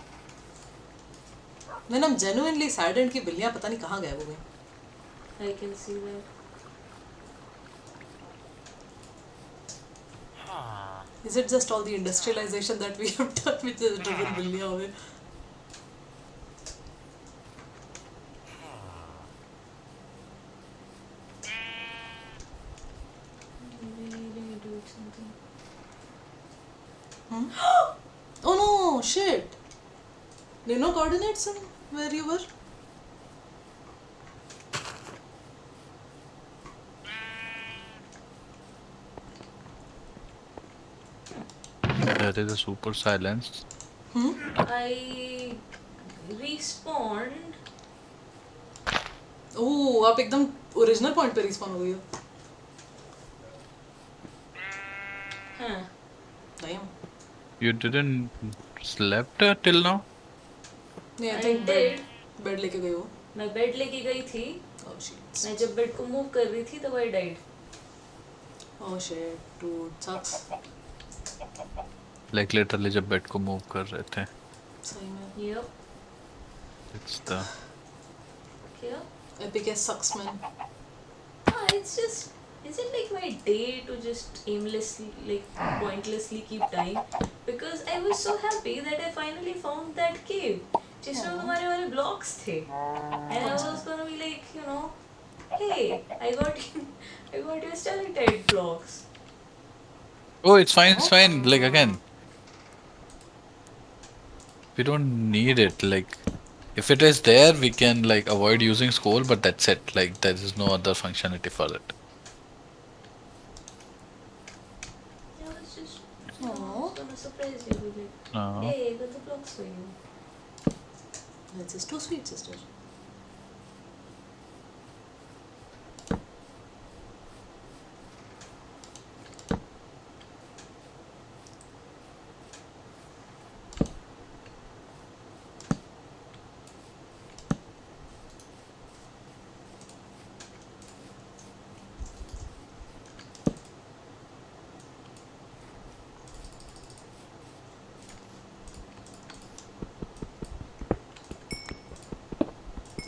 मैं ना जेन्युइनली सैडेंड की बिल्लियाँ पता नहीं कहाँ गए वो गई I can see that. Is it just all the industrialization that we have done which has driven बिल्लियाँ away? Oh no, shit. Do you know coordinates and where you were? That is a super silence. I respawned. Oh, आप एकदम original point पे respawn हो गई हो Huh. Damn. You didn't slept till now? नहीं, I I think did. Bed लेके गई हो. मैं बेड लेके गई थी. Oh shit. मैं जब बेड को मूव कर रही थी तब I died. Oh shit, dude, sucks. Like literally जब बेड को मूव कर रहे थे. सही में. Yep. It's the क्या? Epic as sucks, man. It's just, is it like my day to just aimlessly, like pointlessly keep dying? Because I was so happy that I finally found that cave जिसमें तुम्हारे वाले blocks थे. And I was gonna be like, you know, hey, I got your stalactite blocks. Oh, it's fine, it's fine. Like again, we don't need it. Like if it is there, we can like avoid using scroll, but that's it. Like there is no other functionality for it. I was just, I was gonna surprise you with it. No. Hey, I got the blocks for you. That's just too sweet, sister.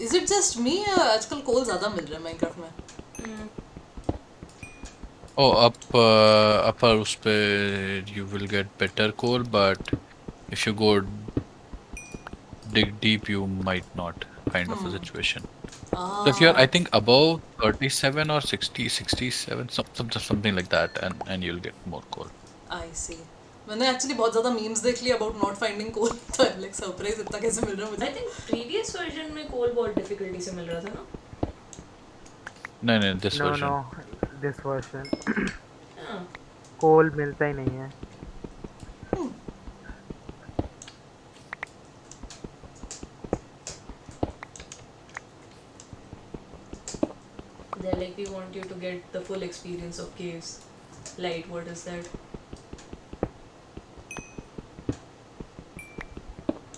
Is it just me या आजकल कोल ज़्यादा मिल रहा है Minecraft में? Oh, upper उस पे you will get better coal, but if you go dig deep, you might not. Kind of a situation. So if you're, I think, above 37 or 60, 67, something like that, and you'll get more coal. I see. मैंने actually बहुत ज़्यादा memes देख ली about not finding coal. तो I'm like surprised इतना कैसे मिल रहा है I मुझे? think previous version में coal बहुत difficulty से मिल रहा था ना? No, this No, version. no, this version. हाँ. कोल मिलता ही नहीं है. They're like, we want you to get the full experience of caves. Light, what is that?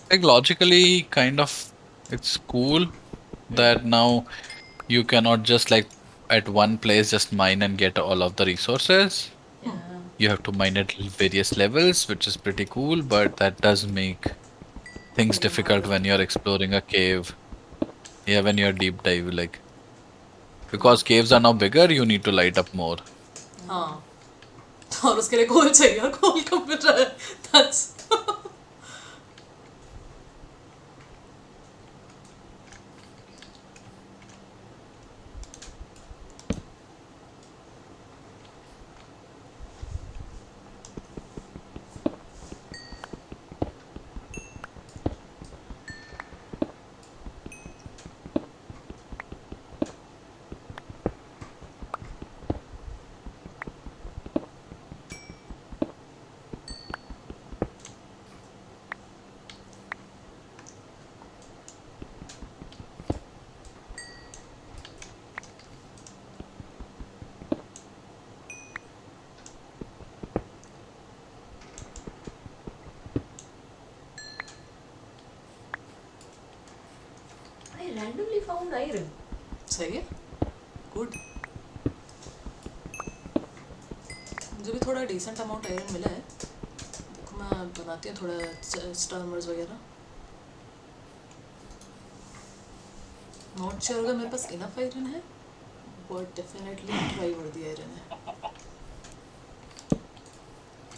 Like logically, kind of, it's cool that now you cannot just like at one place just mine and get all of the resources. Yeah. You have to mine at various levels, which is pretty cool, but that does make things Pretty difficult hard. when you're exploring a cave. Yeah, when you're deep dive, like because caves are now bigger, you need to light up more. हाँ. और उसके लिए कोल चाहिए और कोल कब मिल रहा है? That's I randomly found iron. सही है. Good. मुझे भी थोड़ा decent amount iron मिला है. देखो मैं बनाती हूँ थोड़ा स्टार्मर्स वगैरह. Not sure अगर मेरे पास enough iron है, but definitely try worthy iron है.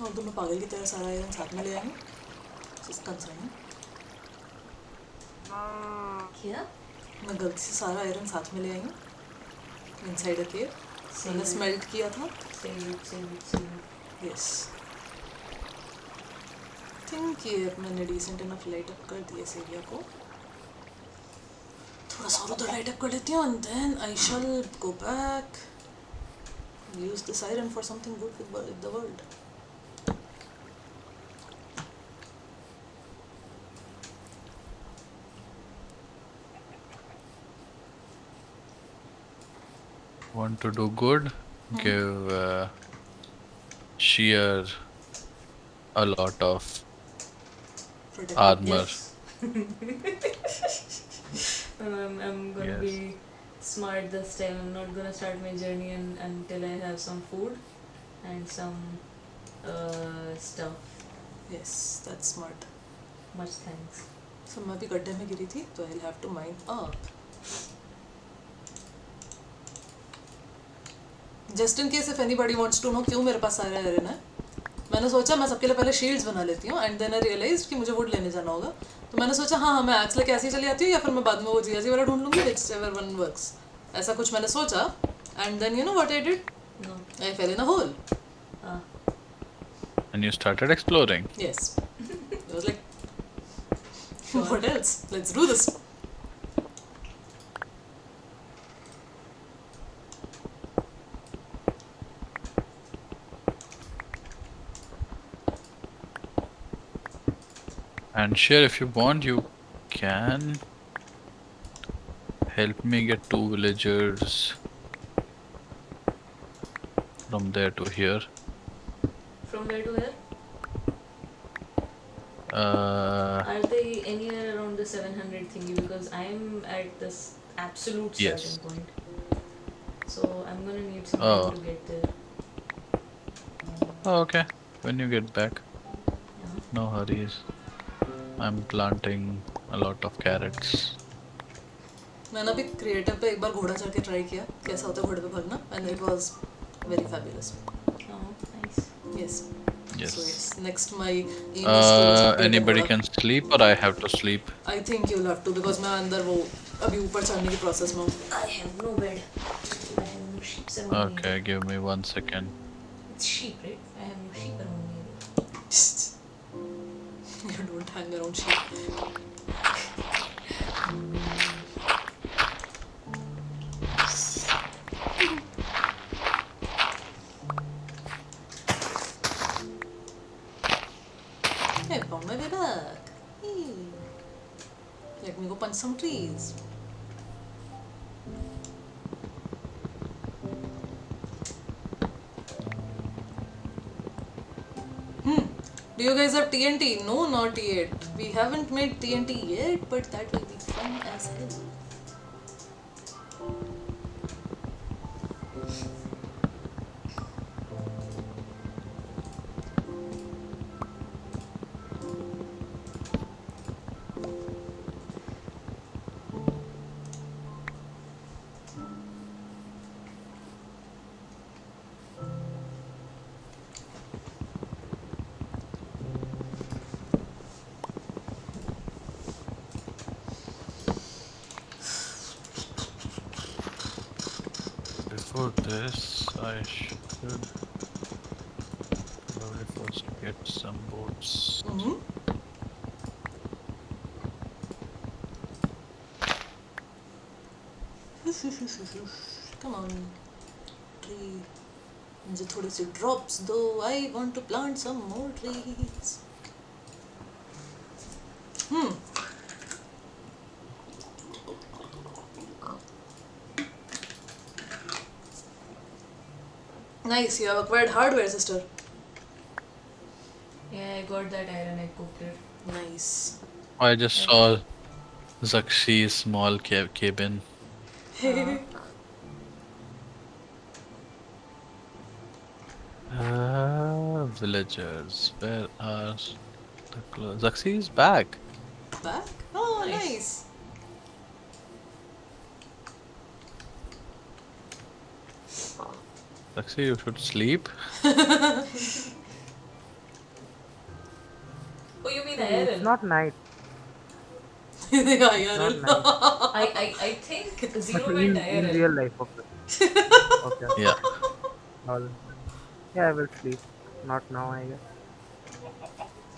और तुम पागल की तरह सारा iron साथ में ले आएंगे. Just concerning. क्या? मैं गलती से सारा आयरन साथ में ले आई हूँ इनसाइड अ केव. मैंने स्मेल्ट किया था. Save. यस. थिंक ये मैंने डिसेंट इनफ लाइट अप कर दिया इस एरिया को. थोड़ा सा और उधर लाइट अप कर लेती हूँ and then I shall go back use this iron for something good with the world. Want to do good? Give shear a lot of Protected. armor. Yes. I'm gonna Yes. be smart this time. I'm not gonna start my journey until I have some food and some stuff. Yes, that's smart. Much thanks. So मैं भी गड्ढे में गिरी थी तो I'll have to mine up. Just in case if anybody wants to know क्यों मेरे पास सारा iron है, मैंने सोचा मैं सबके लिए पहले शील्ड्स बना लेती हूँ एंड देन आई रियलाइज कि मुझे वुड लेने जाना होगा, तो मैंने सोचा हाँ मैं एक्स लेके ऐसे ही चली आती हूँ या फिर मैं बाद में वो जीआजी वाला ढूंढ लूँगी, विच एवर वन वर्क्स, ऐसा कुछ मैंने सोचा and then you know what I did, No. I fell in a hole. Ah. And you started exploring. Yes. I was like, what else? Let's do this. And sure, if you want, you can help me get 2 villagers from there to here. From where to where? Uh, Are they anywhere around the 700 thingy? Because I'm at this absolute starting Yes. point. So I'm gonna need some Oh. time to get there. oh, okay. When you get back, Yeah. no hurries. I'm planting a lot of carrots. मैंने अभी creative पे एक बार घोड़ा चढ़ के try किया कैसा होता है घोड़े पे भागना and it was very fabulous. Oh, nice. Yes. Yes. So yes, next my aim is to Anybody can sleep or I have to sleep? I think you'll have to because मैं अंदर वो अभी ऊपर चढ़ने की प्रोसेस में हूँ. I have no bed. I have no sheep around me. Okay, give me 1 second. It's sheep, right? I have no sheep around me. You don't hang around sheep. Hey, found my way back. Hey. Let me go punch some trees. Do you guys have TNT? No, not yet. We haven't made TNT yet, but that will be fun as hell. Before this, I should probably first get some boats. Come on, tree. मुझे थोड़े से drops दो. I want to plant some more trees. Nice, you have acquired hardware, sister. Yeah, I got that iron. I cooked it. Nice. I just saw Zuxxy's small cabin. Villagers, where are the clothes? Zuxxy is back. Back? Oh, Nice. nice. Zuxxy, you should sleep. Oh, you mean It's iron? not night. Yeah, Not yeah. night. I think But zero in meant iron. real life, okay. Okay. Yeah. I'll, yeah, I will sleep. Not now, I guess.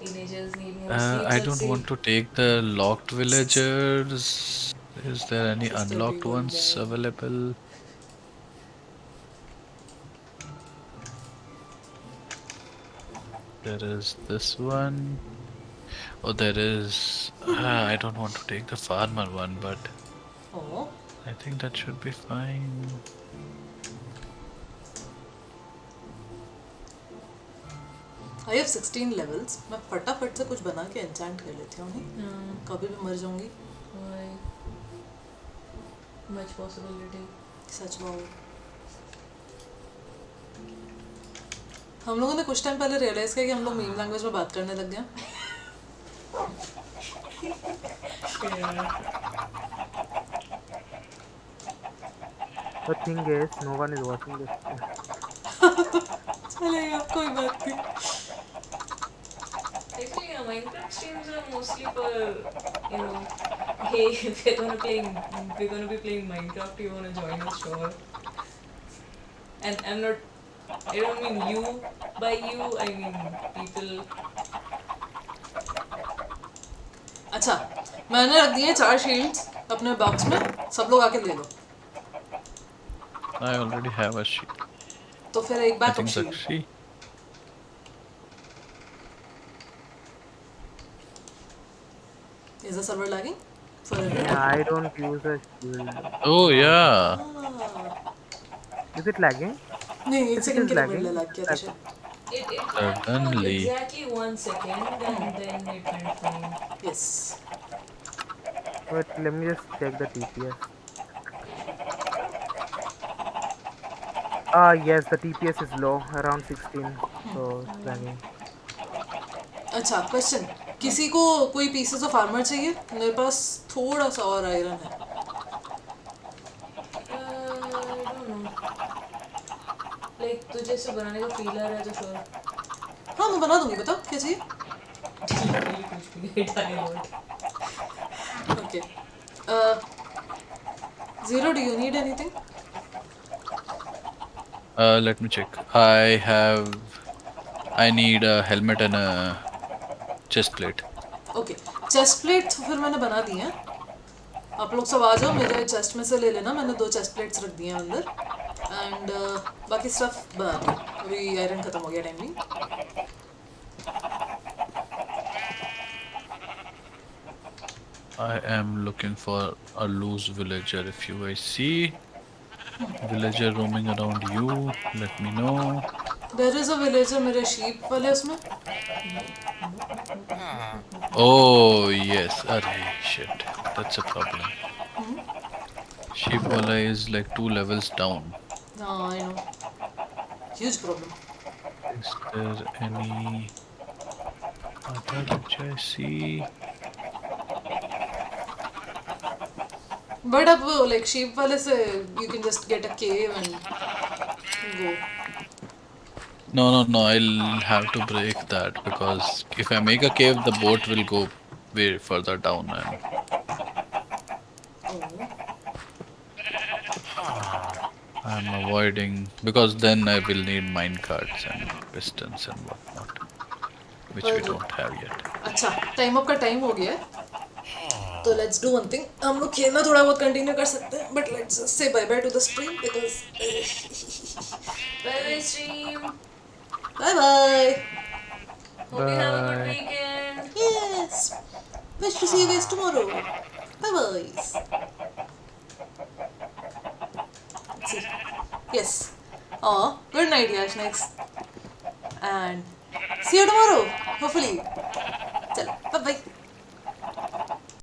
Teenagers need more sleep. I don't want to take the locked villagers. Is there any Sister, unlocked we want ones more. available? There is this one. Oh, there is. I don't want to take the farmer one, but Oh, I think that should be fine. I have 16 levels. मैं फटाफट से कुछ बना के enchant कर लेती हूँ नहीं कभी भी मर जाऊंगी Why? Much possibility. सच बात हम लोगों ने कुछ टाइम पहले रियलाइज किया कि हम लोग मीम लैंग्वेज में बात करने लग गए The thing is, no one is watching this. चलेगा कोई बात नहीं Actually, yeah, Minecraft streams are mostly for, hey, we're gonna be playing Minecraft. You wanna join us? Sure. And I'm not. I don't mean you by you. I mean people. अच्छा मैंने रख दिए 4 shields अपने box में सब लोग आके ले लो I already have a sheet. तो फिर एक I backup think shield Zuxxy. Is the server lagging for Yeah, I don't use a shield. Oh yeah. Is it lagging? नहीं एक If it सेकंड is के लिए lagging, मेरे लग गया था शायद It lagged for Suddenly. exactly 1 second, and then it went fine. Yes wait, let me just check the TPS. Yes, the TPS is low, around 16. So it's lagging. अच्छा question किसी को कोई पीसेस ऑफ आर्मर चाहिए मेरे पास थोड़ा सा और iron है I don't know. Like तुझे इसे बनाने का फील आ रहा है तो sure. हाँ मैं बना दूंगी बताओ क्या चाहिए Literally कुछ भी नहीं डाले okay zero do you need anything Let me check. I need a helmet and a chest plate. Okay chest plate फिर मैंने बना दी हैं आप लोग सब आ जाओ मेरे चेस्ट में से ले लेना मैंने 2 चेस्ट प्लेट्स रख दी हैं अंदर एंड बाकी स्टफ बना दी अभी आयरन खत्म हो गया timing I am looking for a loose villager. If you guys see villager roaming around you, let me know. There is a villager मेरे शीप वाले उसमें Oh yes, arey shit, that's a problem. Sheep wala is like 2 levels down. हाँ I know huge problem Is there any other which I see? But अब like sheep वाले से you can just get a cave and go No, I'll have to break that because if I make a cave, the boat will go way further down and I'm avoiding because then I will need mine carts and pistons and whatnot, which we don't have yet. अच्छा time up का time हो गया है तो let's do one thing हम लोग खेलना थोड़ा बहुत कंटिन्यू कर सकते हैं but let's say bye bye to the stream because Bye bye stream. Bye bye Hope you have a good weekend. Yes wish to see you guys tomorrow bye bye see yes oh good night yash next and see you tomorrow hopefully चलो bye bye